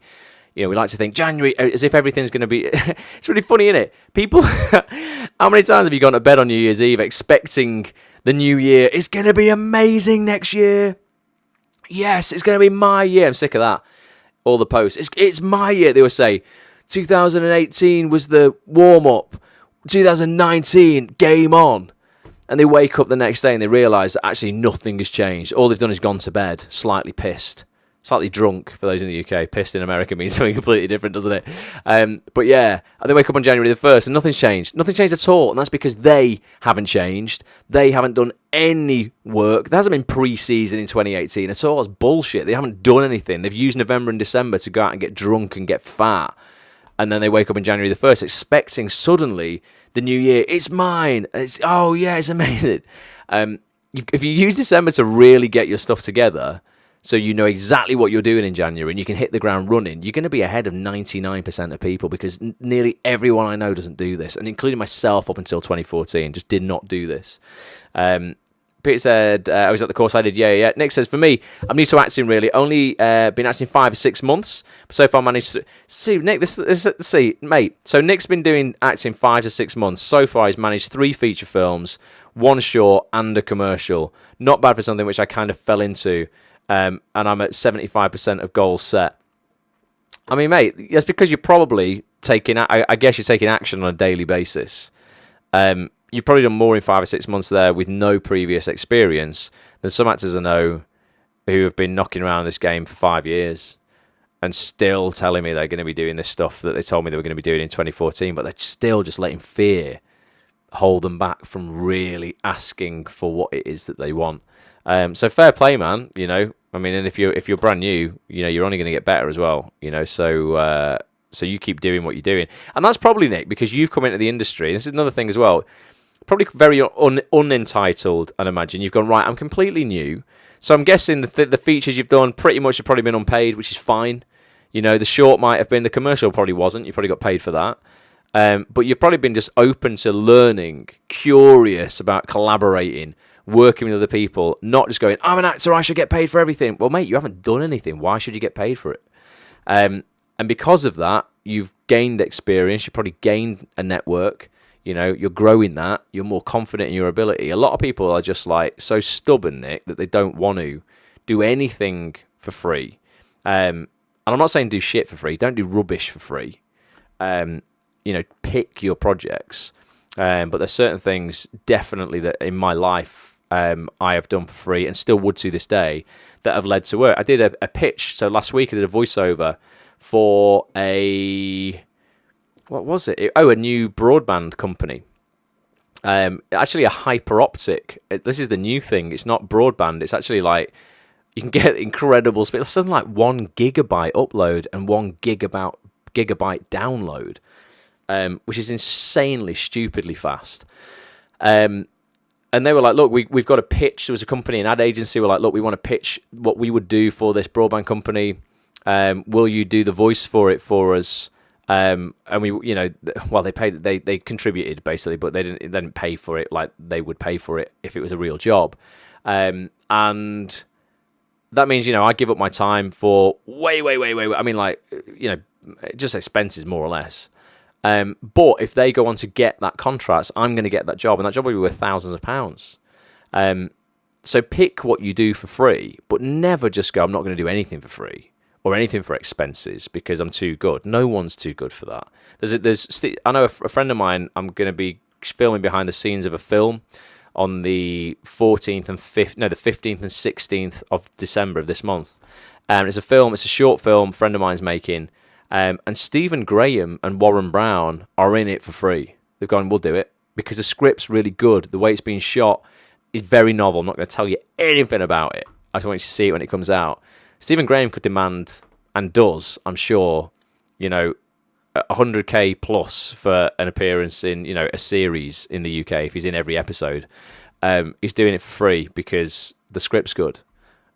You know, we like to think January as if everything's going to be. It's really funny, isn't it? People, how many times have you gone to bed on New Year's Eve expecting the new year is going to be amazing next year? Yes, it's going to be my year. I'm sick of that. All the posts. It's my year. They will say, 2018 was the warm up. 2019, game on. And they wake up the next day and they realise that actually nothing has changed. All they've done is gone to bed, slightly pissed. Slightly drunk, for those in the UK. Pissed in America means something completely different, doesn't it? But yeah, they wake up on January the 1st and nothing's changed. Nothing changed at all. And that's because they haven't changed. They haven't done any work. There hasn't been pre-season in 2018 at all. It's bullshit. They haven't done anything. They've used November and December to go out and get drunk and get fat. And then they wake up on January the 1st expecting suddenly the new year, it's mine. Oh yeah, it's amazing. If you use December to really get your stuff together, so you know exactly what you're doing in January and you can hit the ground running, you're going to be ahead of 99% of people, because nearly everyone I know doesn't do this, and including myself up until 2014, just did not do this. Peter said, I was at the course I did, yeah. Nick says, for me, I'm new to acting really, only been acting 5 or 6 months, but so far managed to... See, Nick, see, mate, so Nick's been doing acting 5 to 6 months. So far he's managed 3 feature films, 1 short and a commercial. Not bad for something which I kind of fell into. And I'm at 75% of goals set. I mean, mate, that's because you're probably taking... I guess you're taking action on a daily basis. You've probably done more in 5 or 6 months there with no previous experience than some actors I know who have been knocking around this game for 5 years and still telling me they're going to be doing this stuff that they told me they were going to be doing in 2014, but they're still just letting fear hold them back from really asking for what it is that they want. So fair play, man. You know, I mean, and if you're brand new, you know, you're only going to get better as well. You know, so you keep doing what you're doing, and that's probably, Nick, because you've come into the industry. This is another thing as well. Probably very unentitled, I'd imagine. You've gone, right, I'm completely new. So I'm guessing the features you've done pretty much have probably been unpaid, which is fine. You know, the short might have been, the commercial probably wasn't. You probably got paid for that. But you've probably been just open to learning, curious about collaborating, working with other people, not just going, I'm an actor, I should get paid for everything. Well, mate, you haven't done anything. Why should you get paid for it? And because of that, you've gained experience. You've probably gained a network. You know, you're growing that. You're more confident in your ability. A lot of people are just like so stubborn, Nick, that they don't want to do anything for free. And I'm not saying do shit for free. Don't do rubbish for free. You know, pick your projects. But there's certain things definitely that in my life I have done for free and still would to this day that have led to work. I did a pitch. So last week I did a voiceover for what was it? A new broadband company. Actually a hyper optic. This is the new thing. It's not broadband. It's actually like you can get incredible speed. It's something like 1 gigabyte upload and 1 gigabyte download, which is insanely, stupidly fast. And they were like, look, we've got a pitch. There was a company, an ad agency, were like, look, we want to pitch what we would do for this broadband company. Will you do the voice for it for us? And we, you know, well, they contributed basically, but they didn't pay for it like they would pay for it if it was a real job. And that means, you know, I give up my time for way. I mean, like, you know, just expenses more or less. But if they go on to get that contract, I'm going to get that job, and that job will be worth thousands of pounds. So pick what you do for free, but never just go, I'm not going to do anything for free or anything for expenses because I'm too good. No one's too good for that. I know a friend of mine, I'm going to be filming behind the scenes of a film on the 15th and 16th of December of this month. It's a short film a friend of mine's making. And Stephen Graham and Warren Brown are in it for free. They've gone, we'll do it because the script's really good. The way it's being shot is very novel. I'm not going to tell you anything about it. I just want you to see it when it comes out. Stephen Graham could demand, and does, I'm sure, you know, 100k plus for an appearance in, you know, a series in the UK if he's in every episode. He's doing it for free because the script's good.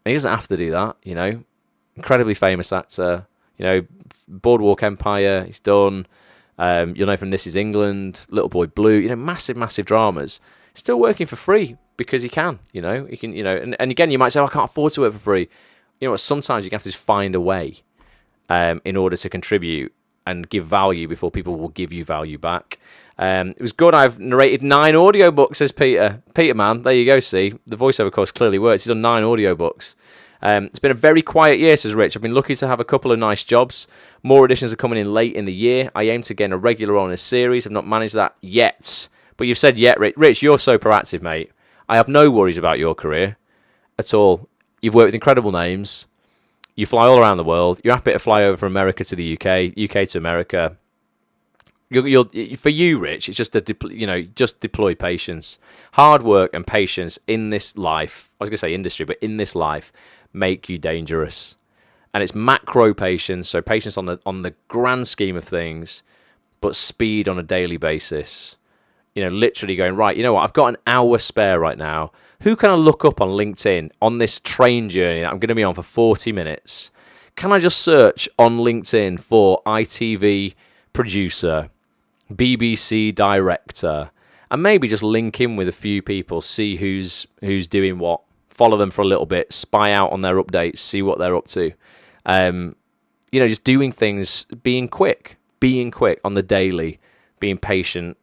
And he doesn't have to do that, you know. Incredibly famous actor, you know, Boardwalk Empire, he's done. You'll know from This Is England, Little Boy Blue, you know, massive dramas. Still working for free because he can, you know. He can, you know, and again, you might say, I can't afford to work for free. You know what, sometimes you have to just find a way. in order to contribute and give value before people will give you value back. It was good. I've narrated 9 audiobooks, says Peter. Peter, man, there you go, see. The voiceover course clearly works. He's done 9 audiobooks. It's been a very quiet year, says Rich. I've been lucky to have a couple of nice jobs. More editions are coming in late in the year. I aim to get a regular role in a series. I've not managed that yet. But you've said yet, Rich. Rich, you're so proactive, mate. I have no worries about your career at all. You've worked with incredible names. You fly all around the world. You're happy to fly over from America to the UK, UK to America. For you, Rich, it's just just deploy patience, hard work, and patience in this life. I was going to say industry, but in this life, make you dangerous. And it's macro patience, so patience on the grand scheme of things, but speed on a daily basis. Literally going, right, you know what? I've got an hour spare right now. Who can I look up on LinkedIn on this train journey that I'm going to be on for 40 minutes? Can I just search on LinkedIn for ITV producer, BBC director, and maybe just link in with a few people, see who's doing what, follow them for a little bit, spy out on their updates, see what they're up to. Just doing things, being quick on the daily, being patient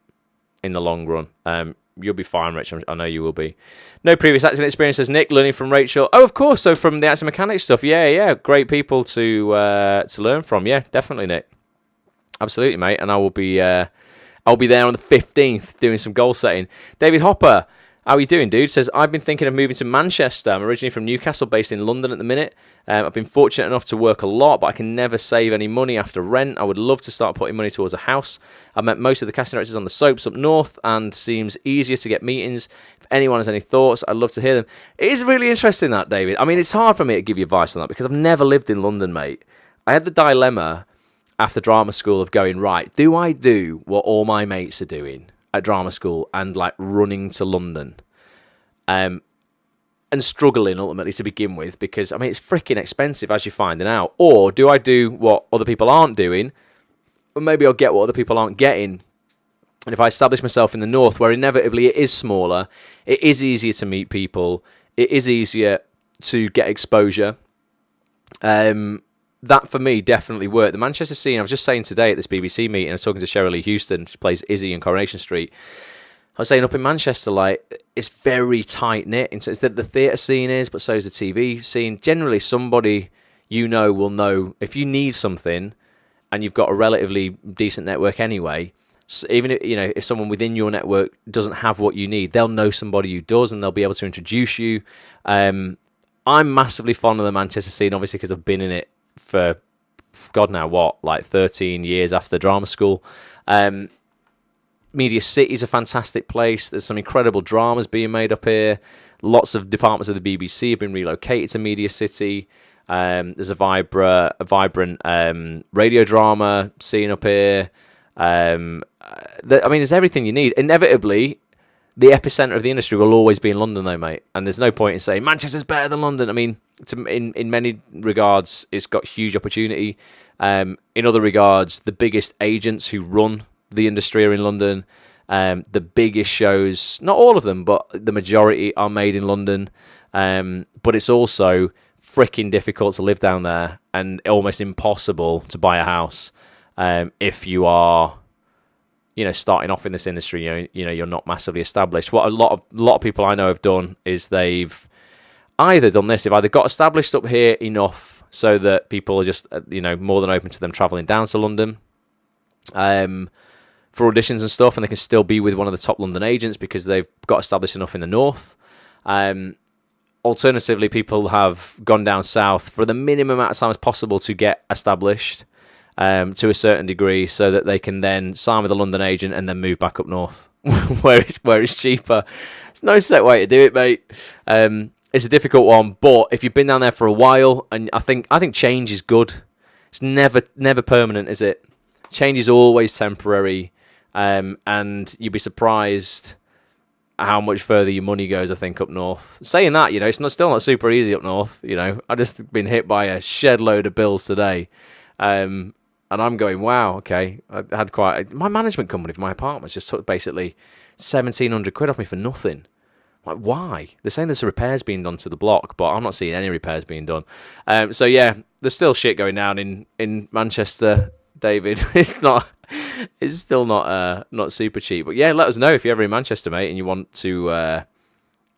in the long run. You'll be fine, Rich. I know you will be. No previous acting experience, says Nick, learning from Rachel. Oh, of course. So from the acting mechanics stuff, yeah. Great people to learn from. Yeah, definitely, Nick. Absolutely, mate. And I'll be there on the 15th doing some goal setting. David Hopper, how are you doing, dude? Says, I've been thinking of moving to Manchester. I'm originally from Newcastle, based in London at the minute. I've been fortunate enough to work a lot, but I can never save any money after rent. I would love to start putting money towards a house. I've met most of the casting directors on the soaps up north, and seems easier to get meetings. If anyone has any thoughts, I'd love to hear them. It is really interesting, that, David. I mean, it's hard for me to give you advice on that, because I've never lived in London, mate. I had the dilemma after drama school of going, right, do I do what all my mates are doing at drama school and running to London? And struggling ultimately to begin with, because it's freaking expensive, as you're finding out. Or do I do what other people aren't doing, or maybe I'll get what other people aren't getting? And if I establish myself in the north, where inevitably it is smaller, it is easier to meet people, it is easier to get exposure. That for me definitely worked. The Manchester scene, I was just saying today at this BBC meeting, I was talking to Cheryl Lee Houston, she plays Izzy in Coronation Street. I was saying up in Manchester, it's very tight knit. It's that the theatre scene is, but so is the TV scene. Generally, somebody will know if you need something, and you've got a relatively decent network anyway. So even if someone within your network doesn't have what you need, they'll know somebody who does, and they'll be able to introduce you. I'm massively fond of the Manchester scene, obviously, because I've been in it for God now what, 13 years after drama school. Media City is a fantastic place. There's some incredible dramas being made up here. Lots of departments of the BBC have been relocated to Media City. There's a vibrant radio drama scene up here. There's everything you need. Inevitably, the epicenter of the industry will always be in London, though, mate. And there's no point in saying Manchester's better than London. In many regards, it's got huge opportunity. In other regards, the biggest agents who run the industry are in London. The biggest shows, not all of them, but the majority are made in London. But it's also freaking difficult to live down there, and almost impossible to buy a house if you are, starting off in this industry. You're not massively established. What a lot of people I know have done is they've either done this, they've either got established up here enough so that people are just more than open to them travelling down to London. For auditions and stuff, and they can still be with one of the top London agents because they've got established enough in the north. Alternatively, people have gone down south for the minimum amount of time as possible to get established to a certain degree, so that they can then sign with a London agent and then move back up north where it's cheaper. It's no set way to do it, mate. It's a difficult one, but if you've been down there for a while, and I think change is good. It's never permanent, is it? Change is always temporary. And you'd be surprised how much further your money goes, I think, up north. Saying that, it's still not super easy up north. I've just been hit by a shed load of bills today. And I'm going, wow, okay. I had my management company for my apartments just took basically 1,700 quid off me for nothing. Like, why? They're saying there's repairs being done to the block, but I'm not seeing any repairs being done. So yeah, there's still shit going down in Manchester, David. It's still not super cheap. But yeah, let us know if you're ever in Manchester, mate, and you want to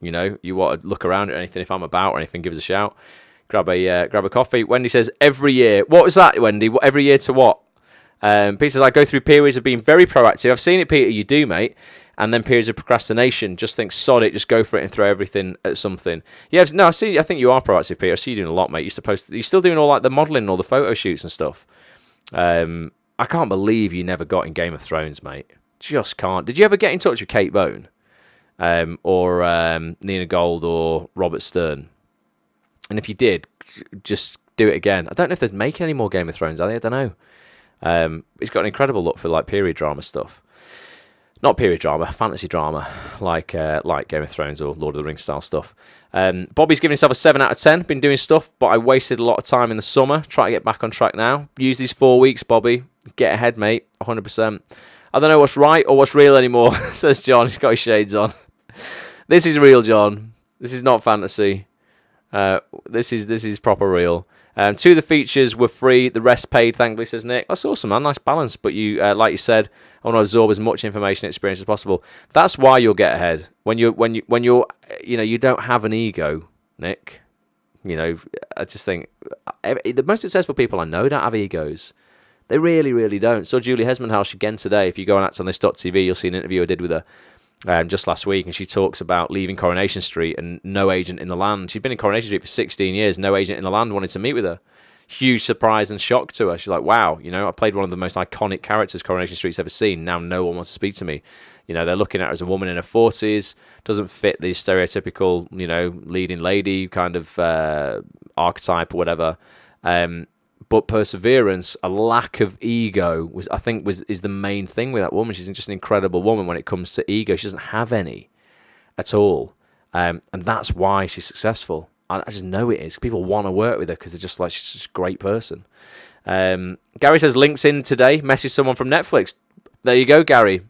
you want to look around or anything. If I'm about or anything, give us a shout. Grab a coffee. Wendy says every year. What was that, Wendy? Every year to what? Peter says I go through periods of being very proactive. I've seen it, Peter. You do, mate. And then periods of procrastination. Just think, sod it, just go for it and throw everything at something. Yeah, no, I think you are proactive, Peter. I see you doing a lot, mate. You're still doing all like the modelling and all the photo shoots and stuff. I can't believe you never got in Game of Thrones, mate. Just can't. Did you ever get in touch with Kate Bone? Or Nina Gold or Robert Stern? And if you did, just do it again. I don't know if they're making any more Game of Thrones, are they? I don't know. It's got an incredible look for like period drama stuff. Not period drama, fantasy drama, like Game of Thrones or Lord of the Rings style stuff. Bobby's giving himself a 7 out of 10. Been doing stuff, but I wasted a lot of time in the summer. Try to get back on track now. Use these 4 weeks, Bobby. Get ahead, mate. 100%. I don't know what's right or what's real anymore, says John. He's got his shades on. This is real, John. This is not fantasy. This is proper real. 2 of the features were free, the rest paid, thankfully, says Nick. That's awesome, man. Nice balance. But you, like you said, I want to absorb as much information and experience as possible. That's why you'll get ahead. When you're, you don't have an ego, Nick. I just think the most successful people I know don't have egos. They really, really don't. So Julie Hesmanhouse again today. If you go on actsonthis.tv, you'll see an interview I did with her just last week, and she talks about leaving Coronation Street and no agent in the land. She'd been in Coronation Street for 16 years. No agent in the land wanted to meet with her. Huge surprise and shock to her. She's like, wow, I played one of the most iconic characters Coronation Street's ever seen. Now no one wants to speak to me. They're looking at her as a woman in her 40s, doesn't fit the stereotypical, leading lady kind of archetype or whatever. But perseverance, a lack of ego is the main thing with that woman. She's just an incredible woman when it comes to ego. She doesn't have any at all. And that's why she's successful. I just know it is. People want to work with her because they're just like, she's just a great person. Gary says, links in today. Message someone from Netflix. There you go, Gary.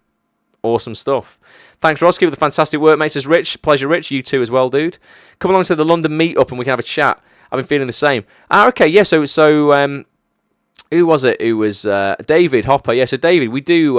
Awesome stuff. Thanks, Ross. Keep up the fantastic work, mate. Says Rich. Pleasure, Rich. You too as well, dude. Come along to the London meetup and we can have a chat. I've been feeling the same. Okay, yeah, so who was it? It was David Hopper. Yeah, so David, we do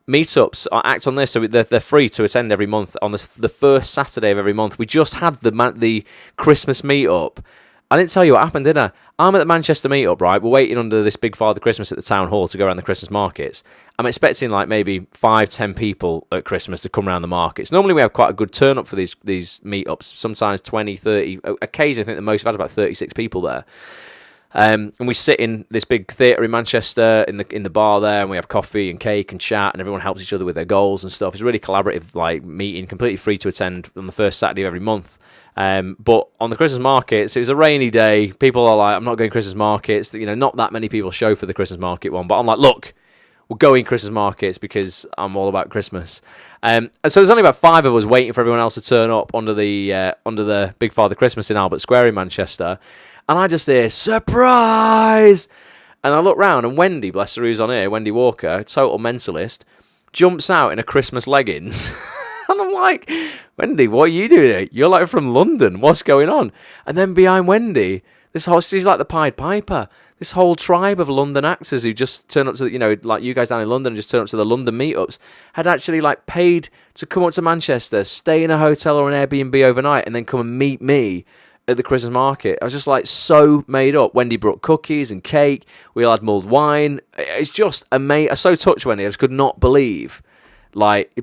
meetups, Act on This, so they're free to attend every month on the first Saturday of every month. We just had the Christmas meetup. I didn't tell you what happened, did I? I'm at the Manchester meetup, right? We're waiting under this big Father Christmas at the town hall to go around the Christmas markets. I'm expecting like maybe 5-10 people at Christmas to come around the markets. Normally we have quite a good turn up for these meetups, sometimes 20, 30. Occasionally I think the most, we've had about 36 people there. And we sit in this big theatre in Manchester in the bar there, and we have coffee and cake and chat, and everyone helps each other with their goals and stuff. It's a really collaborative like meeting, completely free to attend on the first Saturday of every month. But on the Christmas markets, it was a rainy day. People are like, I'm not going Christmas markets. Not that many people show for the Christmas market one, but I'm like, look, we're going Christmas markets because I'm all about Christmas. And so there's only about 5 of us waiting for everyone else to turn up under the Big Father Christmas in Albert Square in Manchester. And I just hear, surprise! And I look round, and Wendy, bless her, who's on here, Wendy Walker, total mentalist, jumps out in a Christmas leggings. And I'm like, Wendy, what are you doing here? You're like from London. What's going on? And then behind Wendy, she's like the Pied Piper. This whole tribe of London actors who just turn up to, like you guys down in London, just turn up to the London meetups, had actually like paid to come up to Manchester, stay in a hotel or an Airbnb overnight, and then come and meet me at the Christmas market. I was just like so made up. Wendy brought cookies and cake. We all had mulled wine. It's just amazing. I was so touched, Wendy. I just could not believe like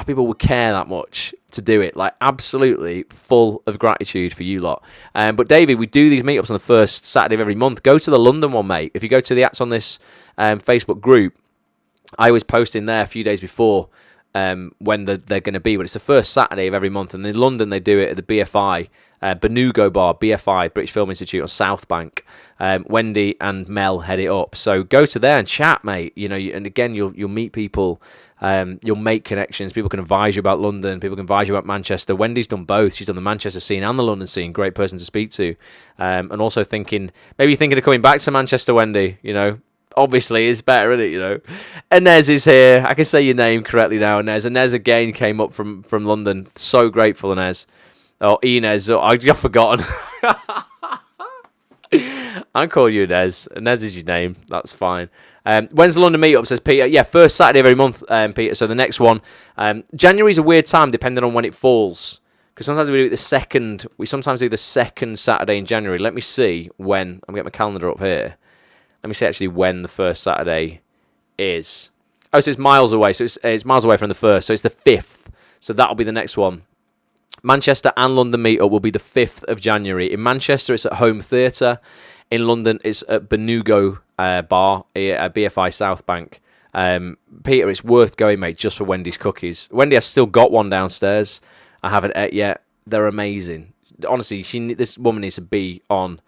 people would care that much to do it. Like absolutely full of gratitude for you lot. But David, we do these meetups on the first Saturday of every month. Go to the London one, mate. If you go to the Acts on This Facebook group, I was posting there a few days before when they're going to be, but it's the first Saturday of every month. And in London, they do it at the BFI, Benugo Bar, BFI, British Film Institute on South Bank. Wendy and Mel head it up. So go to there and chat, mate. And again, you'll meet people. You'll make connections. People can advise you about London. People can advise you about Manchester. Wendy's done both. She's done the Manchester scene and the London scene. Great person to speak to. And also maybe thinking of coming back to Manchester, Wendy. obviously is better, isn't it? You know, Inez is here. I can say your name correctly now, Inez. Inez again came up from London. So grateful, Inez. Oh, Inez. Oh, I've forgotten. I'm calling you Inez. Inez is your name. That's fine. When's the London meetup? Says Peter. Yeah, first Saturday of every month, Peter. So the next one. January's a weird time depending on when it falls. Because sometimes we do it the second. We sometimes do the second Saturday in January. Let me see when. I'm getting my calendar up here. Let me see actually when the first Saturday is. Oh, so it's miles away. So it's miles away from the first. So it's the 5th. So that'll be the next one. Manchester and London meetup will be the 5th of January. In Manchester, it's at Home Theatre. In London, it's at Benugo Bar at BFI South Bank. Peter, it's worth going, mate, just for Wendy's cookies. Wendy has still got one downstairs. I haven't ate yet. They're amazing. Honestly, this woman needs to be on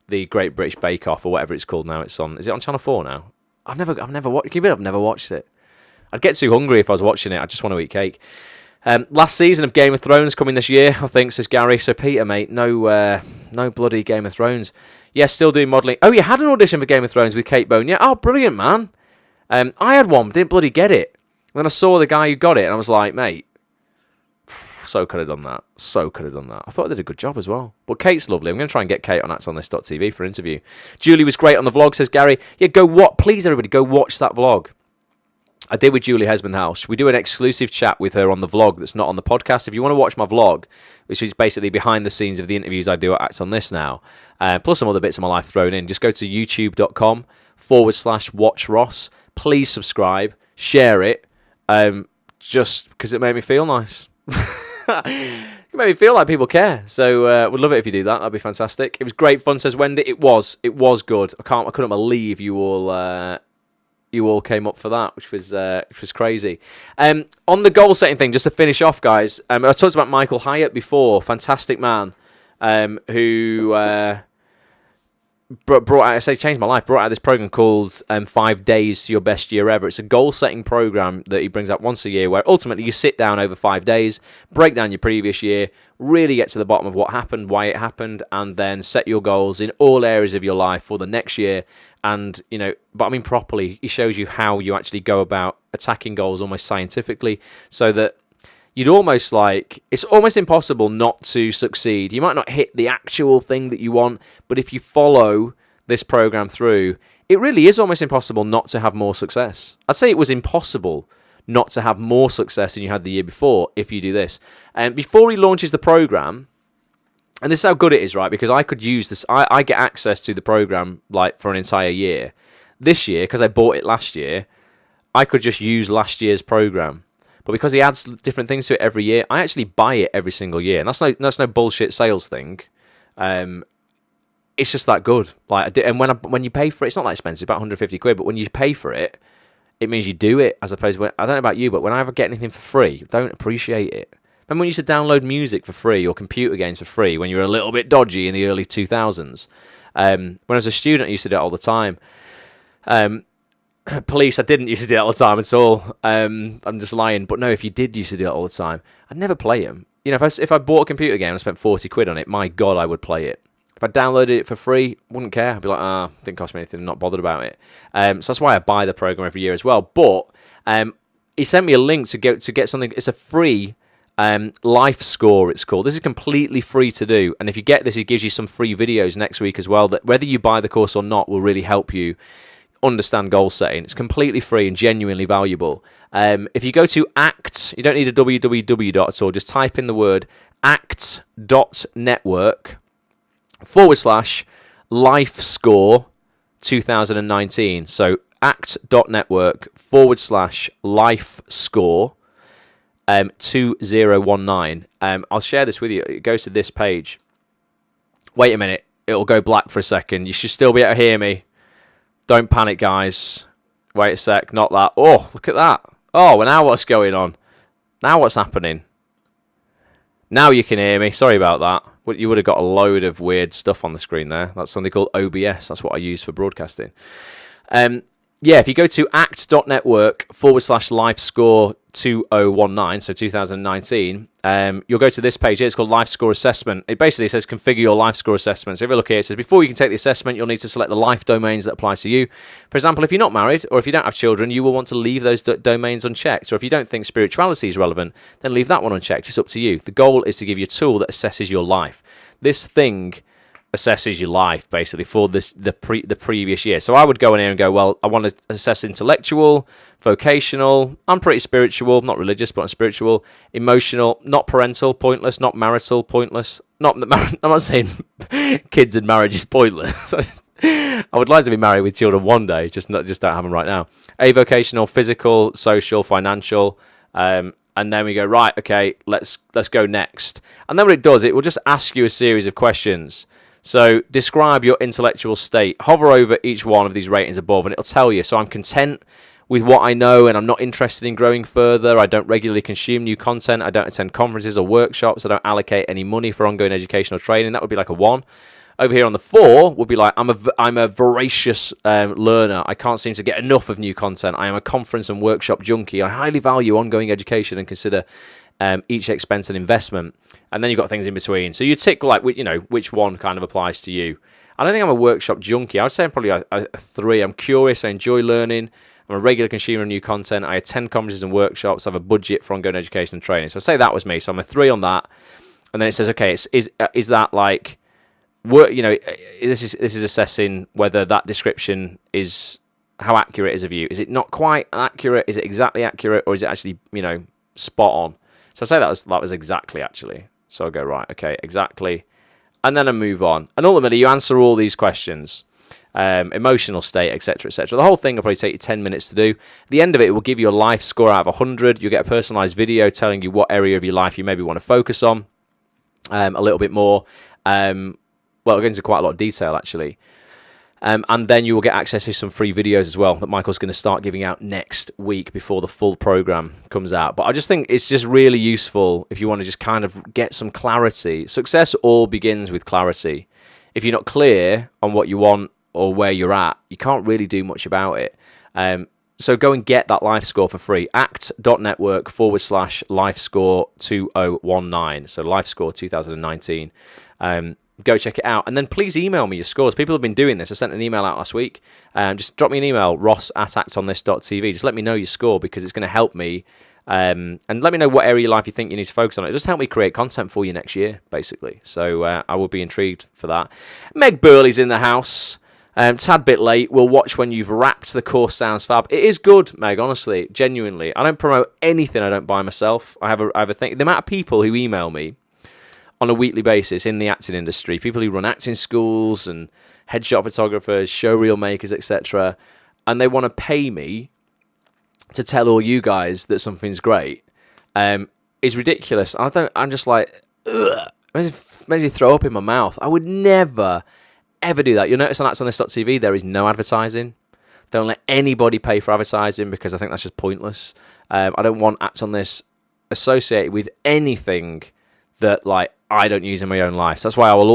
the Great British Bake Off or whatever it's called now. It's on. Is it on Channel 4 now? I've never watched. Can you believe I've never watched it? I'd get too hungry if I was watching it. I just want to eat cake. Last season of Game of Thrones coming this year, I think, says Gary. So Peter, mate, no bloody Game of Thrones. Yeah, still doing modelling. Oh, you had an audition for Game of Thrones with Kate Bone. Yeah, oh, brilliant, man. I had one, didn't bloody get it. And then I saw the guy who got it, and I was like, mate, so could have done that. So could have done that. I thought I did a good job as well. But Kate's lovely. I'm going to try and get Kate on actsonthis.tv for an interview. Julie was great on the vlog, says Gary. Yeah, please, everybody, go watch that vlog. I did with Julie Hesbenhouse. We do an exclusive chat with her on the vlog that's not on the podcast. If you want to watch my vlog, which is basically behind the scenes of the interviews I do at Acts on This now, plus some other bits of my life thrown in, just go to youtube.com/watch Ross. Please subscribe, share it, just because it made me feel nice. It made me feel like people care. So would love it if you do that. That'd be fantastic. It was great fun, says Wendy. It was good. I couldn't believe you all came up for that, which was crazy. On the goal setting thing, just to finish off, guys, I talked about Michael Hyatt before, fantastic man, who brought out, changed my life, brought out this program called 5 Days to Your Best Year Ever. It's a goal setting program that he brings out once a year, where ultimately you sit down over 5 days, break down your previous year, really get to the bottom of what happened, why it happened, and then set your goals in all areas of your life for the next year. And, but I mean properly, he shows you how you actually go about attacking goals almost scientifically, so that you'd almost it's almost impossible not to succeed. You might not hit the actual thing that you want, but if you follow this program through, it really is almost impossible not to have more success. I'd say it was impossible not to have more success than you had the year before if you do this. And before he launches the program, and this is how good it is, right? Because I could use this. I get access to the program for an entire year. This year, because I bought it last year, I could just use last year's program. But because he adds different things to it every year, I actually buy it every single year. And that's no bullshit sales thing. It's just that good. And when you pay for it, it's not that expensive, about 150 quid. But when you pay for it, it means you do it. As opposed to I don't know about you, but when I ever get anything for free, I don't appreciate it. Remember when you used to download music for free or computer games for free when you were a little bit dodgy in the early 2000s? When I was a student, I used to do it all the time. Police, I didn't used to do it all the time at all. I'm just lying. But no, if you did used to do it all the time, I'd never play them. If I bought a computer game and I spent 40 quid on it, my God, I would play it. If I downloaded it for free, wouldn't care. I'd be like, didn't cost me anything, I'm not bothered about it. So that's why I buy the program every year as well. But he sent me a link to get something. It's a free life score, it's called. This is completely free to do, and if you get this, it gives you some free videos next week as well that, whether you buy the course or not, will really help you understand goal setting. It's completely free and genuinely valuable. If you go to ACT, you don't need a www at all, just type in the word act.network/life score 2019. So act.network/life score 2019. I'll share this with you. It goes to this page. Wait a minute. It'll go black for a second. You should still be able to hear me. Don't panic, guys. Wait a sec. Not that. Oh, look at that. Oh, well, now what's going on? Now what's happening? Now you can hear me. Sorry about that. You would have got a load of weird stuff on the screen there. That's something called OBS. That's what I use for broadcasting. yeah, if you go to act.network/lifescore 2019, so 2019, you'll go to this page here. It's called Life Score Assessment. It basically says configure your life score assessment. So if you look here, it says before you can take the assessment, you'll need to select the life domains that apply to you. For example, if you're not married or if you don't have children, you will want to leave those domains unchecked. Or if you don't think spirituality is relevant, then leave that one unchecked. It's up to you. The goal is to give you a tool that assesses your life. This thing assesses your life basically for the previous year. So I would go in here and go, well, I want to assess intellectual, vocational, I'm pretty spiritual, not religious, but I'm spiritual, emotional, not parental, pointless, not marital, pointless. I'm not saying kids and marriage is pointless. I would like to be married with children one day, just don't have them right now. Avocational, physical, social, financial, and then we go, right, okay, let's go next. And then what it does, it will just ask you a series of questions. So describe your intellectual state. Hover over each one of these ratings above and it'll tell you. So I'm content with what I know and I'm not interested in growing further. I don't regularly consume new content. I don't attend conferences or workshops. I don't allocate any money for ongoing educational training. That would be like a 1. Over here on the 4 would be like, I'm a voracious learner. I can't seem to get enough of new content. I am a conference and workshop junkie. I highly value ongoing education and consider each expense an investment. And then you've got things in between. So you tick like, which one kind of applies to you. I don't think I'm a workshop junkie. I would say I'm probably a 3. I'm curious. I enjoy learning. I'm a regular consumer of new content. I attend conferences and workshops. I have a budget for ongoing education and training. So I'd say that was me. So I'm a 3 on that. And then it says, okay, is that like, this is assessing whether that description is, how accurate it is of you. Is it not quite accurate? Is it exactly accurate? Or is it actually, spot on? So I'd say that was exactly, actually. So I'll go, right, okay, exactly. And then I move on. And ultimately, you answer all these questions. Emotional state, etc., etc. The whole thing will probably take you 10 minutes to do. At the end of it, it will give you a life score out of 100. You'll get a personalized video telling you what area of your life you maybe want to focus on a little bit more. Well, we'll go into quite a lot of detail, actually. And then you will get access to some free videos as well that Michael's going to start giving out next week before the full program comes out. But I just think it's just really useful if you want to just kind of get some clarity. Success all begins with clarity. If you're not clear on what you want or where you're at, you can't really do much about it. So go and get that life score for free. act.network/lifescore 2019. So life score 2019. Go check it out. And then please email me your scores. People have been doing this. I sent an email out last week. Just drop me an email, ross@actonthis.tv. Just let me know your score because it's going to help me. And let me know what area of your life you think you need to focus on. It just help me create content for you next year, basically. So I will be intrigued for that. Meg Burley's in the house. Tad bit late. We'll watch when you've wrapped. The course sounds fab. It is good, Meg, honestly, genuinely. I don't promote anything I don't buy myself. I have a thing. The amount of people who email me on a weekly basis in the acting industry, people who run acting schools and headshot photographers, showreel makers, etc., and they want to pay me to tell all you guys that something's great, is ridiculous. I'm just like, ugh, maybe throw up in my mouth. I would never, ever do that. You'll notice on actonthis.tv there is no advertising. Don't let anybody pay for advertising because I think that's just pointless. I don't want Act on This associated with anything that like I don't use in my own life. So that's why I will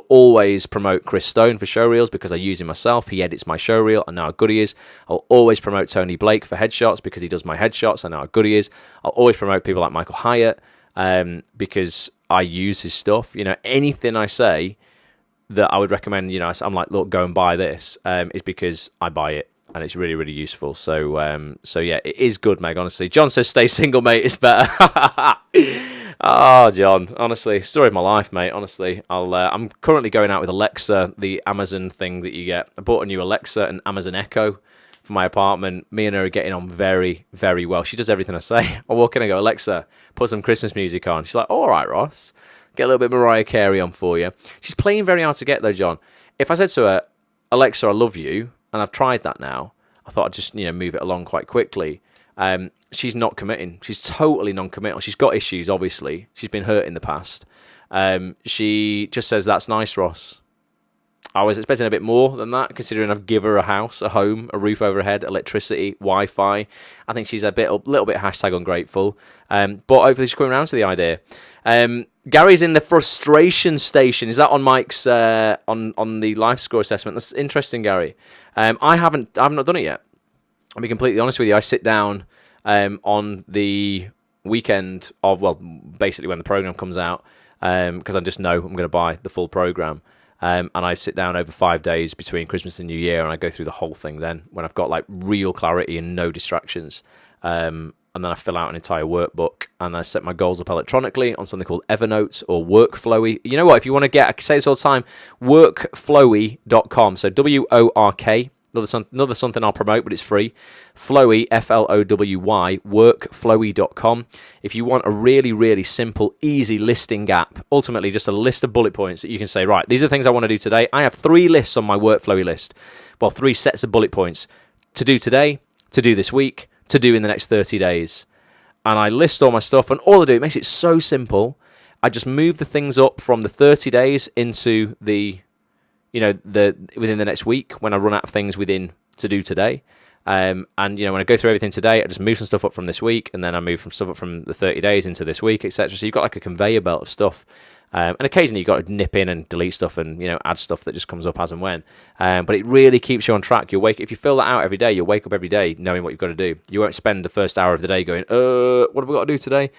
always promote Chris Stone for showreels because I use him myself. He edits my showreel. I know how good he is. I'll always promote Tony Blake for headshots because he does my headshots. I know how good he is. I'll always promote people like Michael Hyatt because I use his stuff. Anything I say that I would recommend, I'm like, look, go and buy this, is because I buy it. And it's really, really useful. So yeah, it is good, Meg, honestly. John says, stay single, mate. It's better. Oh, John, honestly, story of my life, mate. Honestly, I'm currently going out with Alexa, the Amazon thing that you get. I bought a new Alexa and Amazon Echo for my apartment. Me and her are getting on very, very well. She does everything I say. I walk in and go, Alexa, put some Christmas music on. She's like, oh, all right, Ross. Get a little bit of Mariah Carey on for you. She's playing very hard to get, though, John. If I said to her, Alexa, I love you, and I've tried that now, I thought I'd just move it along quite quickly. She's not committing. She's totally non-committal. She's got issues, obviously. She's been hurt in the past. She just says, that's nice, Ross. I was expecting a bit more than that, considering I've given her a house, a home, a roof over her head, electricity, Wi-Fi. I think she's a little bit #ungrateful. But hopefully she's coming around to the idea. Gary's in the frustration station. Is that on Mike's on the life score assessment? That's interesting, Gary. I haven't done it yet. I'll be completely honest with you. I sit down on the weekend of, well, basically when the program comes out, because I just know I'm going to buy the full program. And I sit down over 5 days between Christmas and New Year, and I go through the whole thing then, when I've got like real clarity and no distractions. And then I fill out an entire workbook, and I set my goals up electronically on something called Evernote or Workflowy. You know what? If you want to get, I say this all the time, workflowy.com. So WORK. Another something I'll promote, but it's free. Flowy, FLOWY, workflowy.com. If you want a really, really simple, easy listing app, ultimately just a list of bullet points that you can say, right, these are the things I want to do today. I have 3 lists on my Workflowy list. Well, 3 sets of bullet points to do today, to do this week, to do in the next 30 days. And I list all my stuff, and all I do, it makes it so simple. I just move the things up from the 30 days into the within the next week when I run out of things within to do today. And, when I go through everything today, I just move some stuff up from this week, and then I move stuff up from the 30 days into this week, etc. So you've got like a conveyor belt of stuff. And occasionally you've got to nip in and delete stuff and, add stuff that just comes up as and when. But it really keeps you on track. If you fill that out every day, you'll wake up every day knowing what you've got to do. You won't spend the first hour of the day going, what have we got to do today?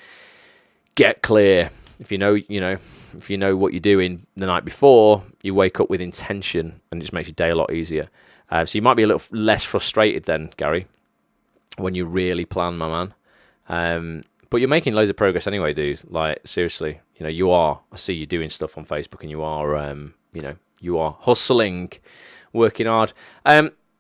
Get clear. If you know what you're doing the night before, you wake up with intention, and it just makes your day a lot easier. So you might be a little less frustrated then, Gary, when you really plan, my man. But you're making loads of progress anyway, dude. Like, seriously, you are. I see you doing stuff on Facebook, and you are, you are hustling, working hard.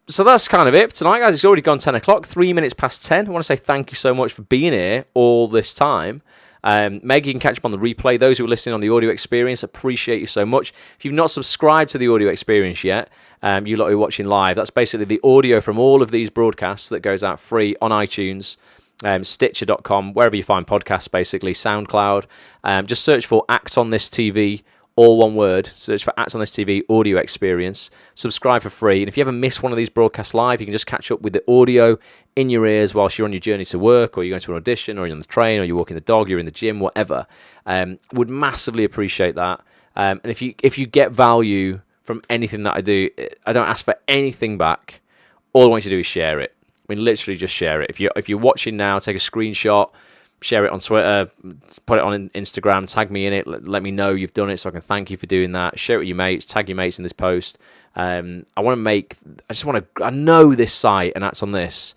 So that's kind of it for tonight, guys. It's already gone 10 o'clock, 3 minutes past 10. I want to say thank you so much for being here all this time. Meg, you can catch up on the replay. Those who are listening on the audio experience, appreciate you so much. If you've not subscribed to the audio experience yet, you lot who are watching live, that's basically the audio from all of these broadcasts that goes out free on iTunes, Stitcher.com, wherever you find podcasts, basically, SoundCloud. Just search for Act on This TV, all one word. Search for Act on This TV audio experience. Subscribe for free. And if you ever miss one of these broadcasts live, you can just catch up with the audio in your ears whilst you're on your journey to work, or you're going to an audition, or you're on the train, or you're walking the dog, you're in the gym, whatever. Would massively appreciate that. And if you get value from anything that I do, I don't ask for anything back. All I want you to do is share it. I mean, literally just share it. If you're watching now, take a screenshot, share it on Twitter, put it on Instagram, tag me in it, let me know you've done it so I can thank you for doing that. Share it with your mates, tag your mates in this post. I know this site, and that's on this,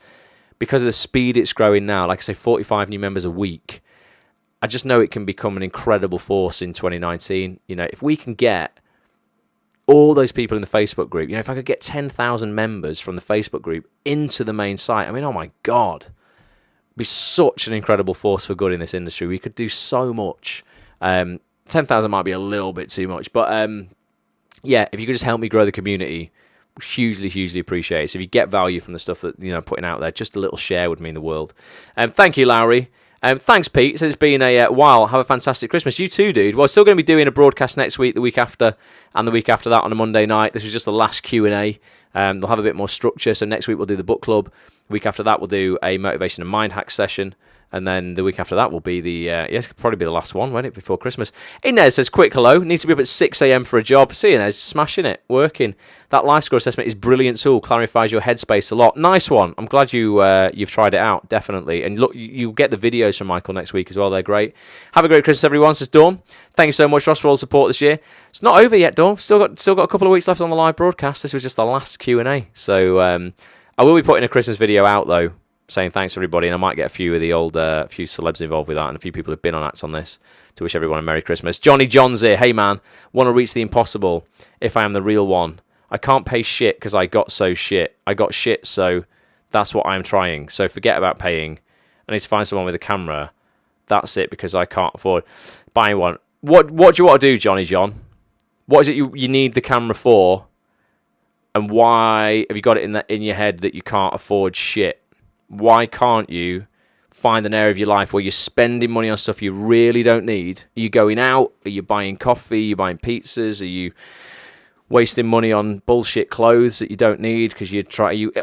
because of the speed it's growing now, like I say, 45 new members a week. I just know it can become an incredible force in 2019. If we can get all those people in the Facebook group, if I could get 10,000 members from the Facebook group into the main site, I mean, oh my God. Be such an incredible force for good in this industry. We could do so much. 10,000 might be a little bit too much, but if you could just help me grow the community, hugely, hugely appreciate it. So if you get value from the stuff that putting out there, just a little share would mean the world. Thank you, Lowry. Thanks, Pete. So it's been a while. Have a fantastic Christmas. You too, dude. Well, still going to be doing a broadcast next week, the week after, and the week after that on a Monday night. This was just the last Q&A. They'll have a bit more structure. So next week we'll do the book club. The week after that we'll do a motivation and mind hack session. And then the week after that will be it could probably be the last one, won't it, before Christmas. Inez says, quick hello. Needs to be up at 6 a.m. for a job. See, Inez, smashing it, working. That life score assessment is a brilliant tool. Clarifies your headspace a lot. Nice one. I'm glad you've tried it out, definitely. And look, you'll get the videos from Michael next week as well. They're great. Have a great Christmas, everyone, says Dawn. Thank you so much, Ross, for all the support this year. It's not over yet, Dawn. Still got a couple of weeks left on the live broadcast. This was just the last Q&A. So I will be putting a Christmas video out, though, saying thanks to everybody, and I might get a few of the old few celebs involved with that, and a few people who've been on Acts on this, to wish everyone a Merry Christmas. Johnny John's here. Hey man, want to reach the impossible if I am the real one. I can't pay shit because I got shit. I got shit, so that's what I'm trying. So forget about paying. I need to find someone with a camera. That's it, because I can't afford buying one. What do you want to do, Johnny John? What is it you need the camera for? And why have you got it in your head that you can't afford shit? Why can't you find an area of your life where you're spending money on stuff you really don't need? Are you going out? Are you buying coffee? Are you buying pizzas? Are you wasting money on bullshit clothes that you don't need because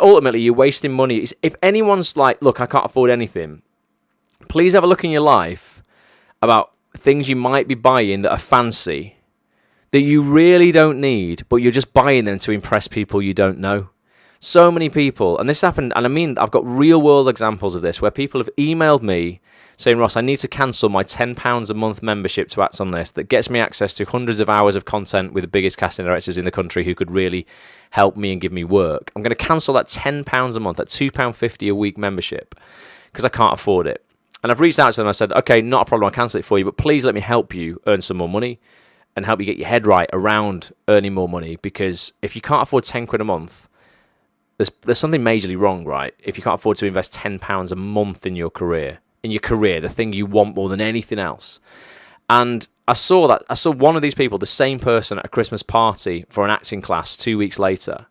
ultimately you're wasting money? If anyone's like, look, I can't afford anything, please have a look in your life about things you might be buying that are fancy, that you really don't need, but you're just buying them to impress people you don't know. So many people, and this happened, and I mean, I've got real world examples of this where people have emailed me saying, Ross, I need to cancel my £10 a month membership to Acts on This that gets me access to hundreds of hours of content with the biggest casting directors in the country who could really help me and give me work. I'm going to cancel that £10 a month, that £2.50 a week membership, because I can't afford it. And I've reached out to them. I said, okay, not a problem. I'll cancel it for you, but please let me help you earn some more money and help you get your head right around earning more money. Because if you can't afford 10 quid a month, there's something majorly wrong, right? If you can't afford to invest £10 a month in your career, the thing you want more than anything else. And I saw one of these people, the same person, at a Christmas party for an acting class 2 weeks later,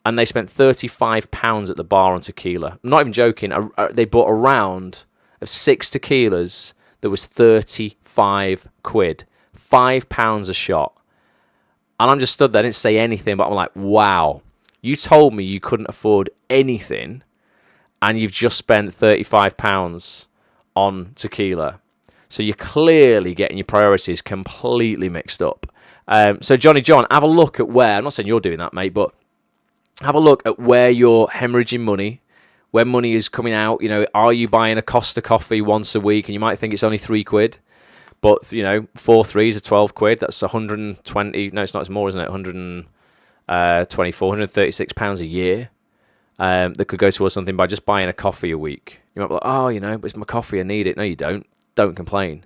and they spent £35 at the bar on tequila. I'm not even joking. They bought a round of 6 tequilas that was 35 quid, £5 a shot. And I'm just stood there, I didn't say anything, but I'm like, wow, you told me you couldn't afford anything, and you've just spent £35 on tequila. So you're clearly getting your priorities completely mixed up. So Johnny John, have a look at where, I'm not saying you're doing that, mate, but have a look at where you're hemorrhaging money, where money is coming out. You know, are you buying a Costa coffee once a week and you might think it's only £3, but, you know, 4 threes are 12 quid. That's 120, no, it's not, it's more, isn't it? 124, 136 pounds a year. That could go towards something by just buying a coffee a week. You might be like, oh, you know, it's my coffee, I need it. No, you don't. Don't complain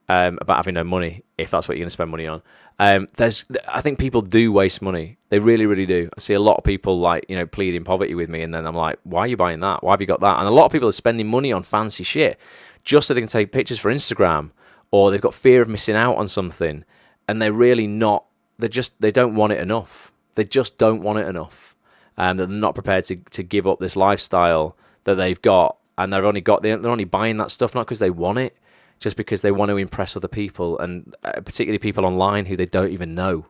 about having no money if that's what you're going to spend money on. I think people do waste money. They really, really do. I see a lot of people, like, you know, pleading poverty with me, and then I'm like, why are you buying that? Why have you got that? And a lot of people are spending money on fancy shit just so they can take pictures for Instagram, or they've got fear of missing out on something, and they're really not. They don't want it enough. They just don't want it enough. They're not prepared to give up this lifestyle that they've got, and they're only buying that stuff not because they want it, just because they want to impress other people, and particularly people online who they don't even know.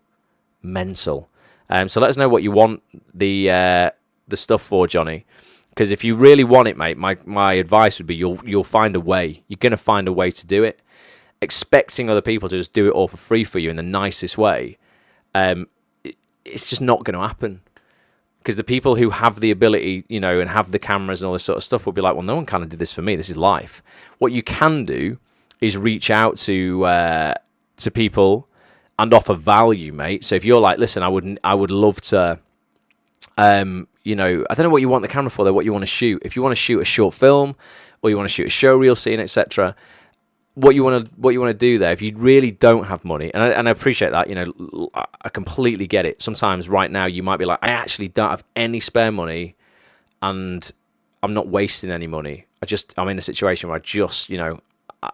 Mental. So let us know what you want the stuff for, Johnny, because if you really want it, mate, my advice would be you'll find a way. You're going to find a way to do it. Expecting other people to just do it all for free for you in the nicest way, it's just not going to happen. Because the people who have the ability, you know, and have the cameras and all this sort of stuff will be like, well, no one kind of did this for me. This is life. What you can do is reach out to people and offer value, mate. So if you're like, listen, I would love to, you know, I don't know what you want the camera for, though, what you want to shoot. If you want to shoot a short film, or you want to shoot a showreel scene, etc., what you want to do there, if you really don't have money, and I appreciate that, you know, I completely get it. Sometimes right now you might be like, I actually don't have any spare money, and I'm not wasting any money. I'm in a situation where I just, you know,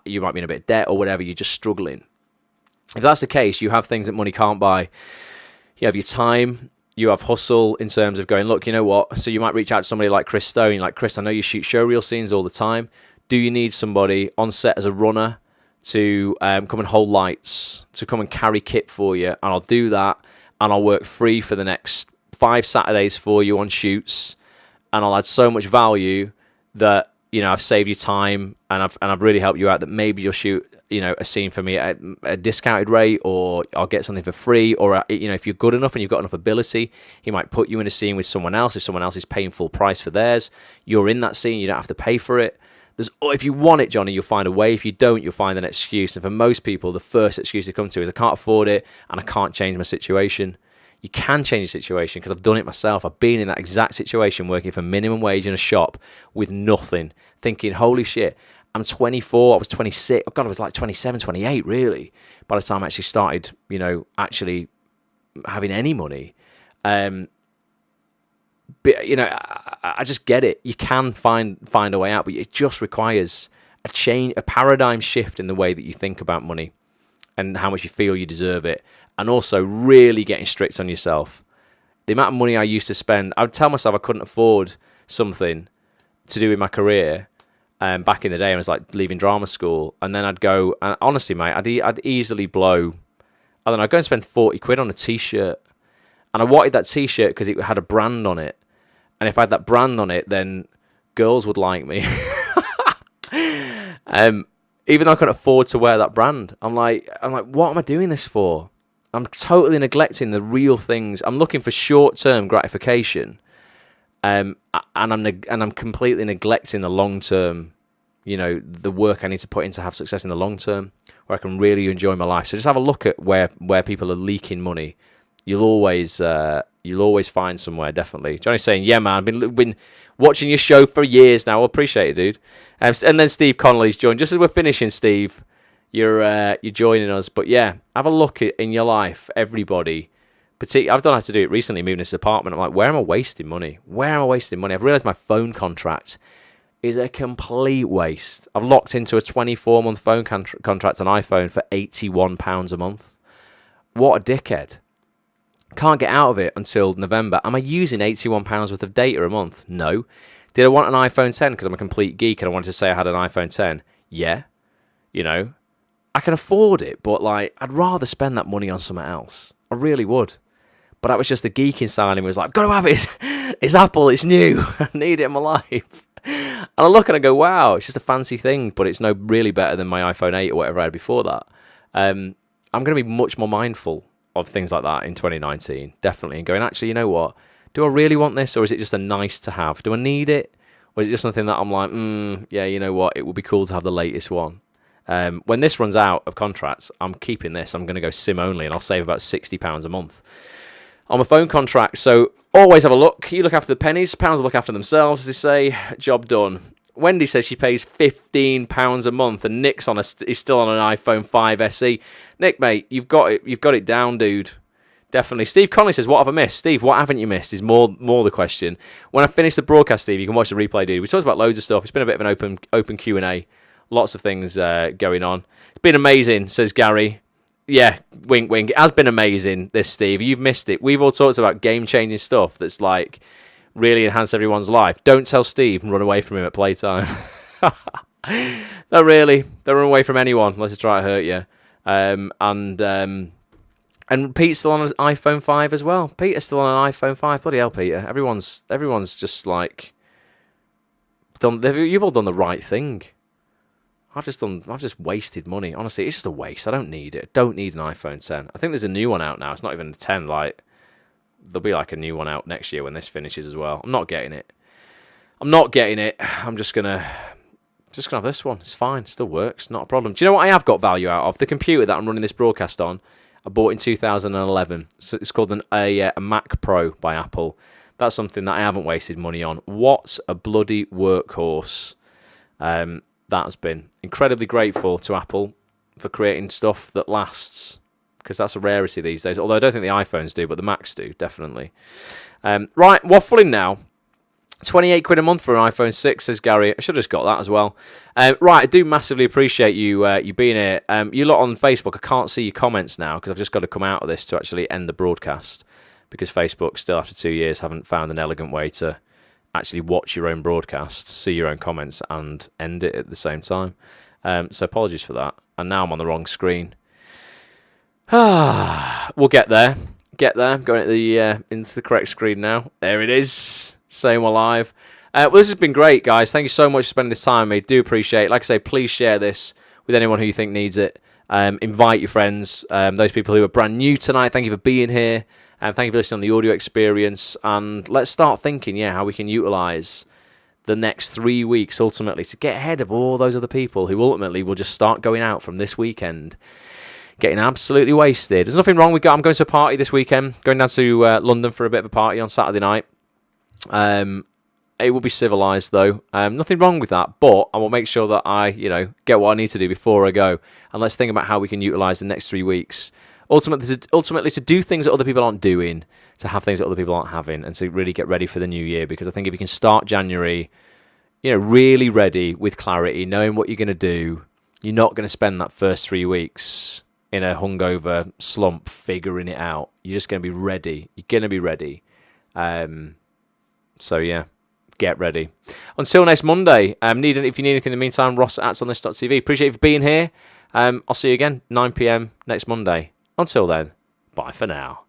you might be in a bit of debt or whatever. You're just struggling. If that's the case, you have things that money can't buy. You have your time. You have hustle in terms of going, look, you know what? So you might reach out to somebody like Chris Stone. Like, Chris, I know you shoot showreel scenes all the time. Do you need somebody on set as a runner to come and hold lights, to come and carry kit for you? And I'll do that, and I'll work free for the next 5 Saturdays for you on shoots, and I'll add so much value that, you know, I've saved you time, and I've really helped you out, that maybe you'll shoot, you know, a scene for me at a discounted rate, or I'll get something for free, or, you know, if you're good enough and you've got enough ability, he might put you in a scene with someone else. If someone else is paying full price for theirs, you're in that scene, you don't have to pay for it. If you want it, Johnny, you'll find a way. If you don't, you'll find an excuse. And for most people, the first excuse they come to is, I can't afford it and I can't change my situation. You can change your situation, because I've done it myself. I've been in that exact situation, working for minimum wage in a shop with nothing, thinking, holy shit, I'm 24, I was 26, oh God, I was like 27, 28, really, by the time I actually started, you know, actually having any money. But, you know, I just get it. You can find a way out, but it just requires a change, a paradigm shift in the way that you think about money and how much you feel you deserve it, and also really getting strict on yourself. The amount of money I used to spend, I would tell myself I couldn't afford something to do with my career back in the day. I was like leaving drama school, and then I'd go, and honestly, mate, I'd easily blow, I don't know, I'd go and spend 40 quid on a t-shirt. And I wanted that t-shirt because it had a brand on it. And if I had that brand on it, then girls would like me. Even though I couldn't afford to wear that brand. I'm like, what am I doing this for? I'm totally neglecting the real things. I'm looking for short-term gratification. and I'm completely neglecting the long term. The work I need to put in to have success in the long term, where I can really enjoy my life. So just have a look at where people are leaking money. You'll always find somewhere, definitely. Johnny's saying, yeah, man, I've been watching your show for years now. I appreciate it, dude. And then Steve Connolly's joined. Just as we're finishing, Steve, you're joining us. But yeah, have a look in your life, everybody. I've done have to do it recently, moving this apartment. I'm like, where am I wasting money? I've realised my phone contract is a complete waste. I've locked into a 24-month phone contract on iPhone for £81 a month. What a dickhead. Can't get out of it until November. Am I using £81 worth of data a month? No. Did I want an iPhone 10 because I'm a complete geek and I wanted to say I had an iPhone 10? Yeah. I can afford it, but I'd rather spend that money on something else. I really would. But that was just the geek inside me was like, got to have it. It's Apple. It's new. I need it in my life. And I look and I go, wow, it's just a fancy thing, but it's no really better than my iPhone 8 or whatever I had before that. I'm going to be much more mindful of things like that in 2019, definitely, and going, actually, you know what? Do I really want this, or is it just a nice to have? Do I need it, or is it just something that I'm like, yeah, you know what? It would be cool to have the latest one. When this runs out of contracts, I'm keeping this. I'm going to go SIM only, and I'll save about £60 a month on my phone contract. So always have a look. You look after the pennies. Pounds will look after themselves, as they say. Job done. Wendy says she pays £15 a month, and Nick's is still on an iPhone 5 SE. Nick, mate, you've got it down, dude. Definitely. Steve Connolly says, what have I missed? Steve, what haven't you missed is more the question. When I finish the broadcast, Steve, you can watch the replay, dude. We talked about loads of stuff. It's been a bit of an open Q&A. Lots of things going on. It's been amazing, says Gary. Yeah, wink, wink. It has been amazing, this, Steve. You've missed it. We've all talked about game-changing stuff that's really enhanced everyone's life. Don't tell Steve and run away from him at playtime. Not really. Don't run away from anyone unless they try to hurt you. And Pete's still on an iPhone 5 as well. Peter's still on an iPhone 5. Bloody hell, Peter. Everyone's just you've all done the right thing. I've just wasted money. Honestly, it's just a waste. I don't need it. Don't need an iPhone 10. I think there's a new one out now. It's not even a 10. There'll be a new one out next year when this finishes as well. I'm not getting it. I'm just gonna have this one. It's fine. It still works. Not a problem. Do you know what I have got value out of? The computer that I'm running this broadcast on, I bought in 2011. So it's called a Mac Pro by Apple. That's something that I haven't wasted money on. What a bloody workhorse. That has been. Incredibly grateful to Apple for creating stuff that lasts, because that's a rarity these days. Although I don't think the iPhones do, but the Macs do, definitely. Right, waffling now. 28 quid a month for an iPhone 6, says Gary. I should have just got that as well. Right, I do massively appreciate you being here. You lot on Facebook, I can't see your comments now because I've just got to come out of this to actually end the broadcast, because Facebook, still after 2 years, haven't found an elegant way to actually watch your own broadcast, see your own comments, and end it at the same time. So apologies for that. And now I'm on the wrong screen. We'll get there. I'm going into the correct screen now. There it is. Saying we're live. Well, this has been great, guys. Thank you so much for spending this time with me. Do appreciate it. Like I say, please share this with anyone who you think needs it. Invite your friends. Those people who are brand new tonight, thank you for being here. Thank you for listening on the audio experience. And let's start thinking, how we can utilise the next 3 weeks, ultimately, to get ahead of all those other people who ultimately will just start going out from this weekend, getting absolutely wasted. There's nothing wrong with I'm going to a party this weekend, going down to London for a bit of a party on Saturday night. It will be civilised, though. Nothing wrong with that, but I will make sure that I, get what I need to do before I go. And let's think about how we can utilise the next 3 weeks. Ultimately, to do things that other people aren't doing, to have things that other people aren't having, and to really get ready for the new year. Because I think if you can start January, really ready with clarity, knowing what you're going to do, you're not going to spend that first 3 weeks in a hungover slump figuring it out. You're just going to be ready. You're going to be ready. So yeah, get ready. Until next Monday. If you need anything in the meantime, ross@sonthis.tv. Appreciate you for being here. I'll see you again 9 p.m. next Monday. Until then, bye for now.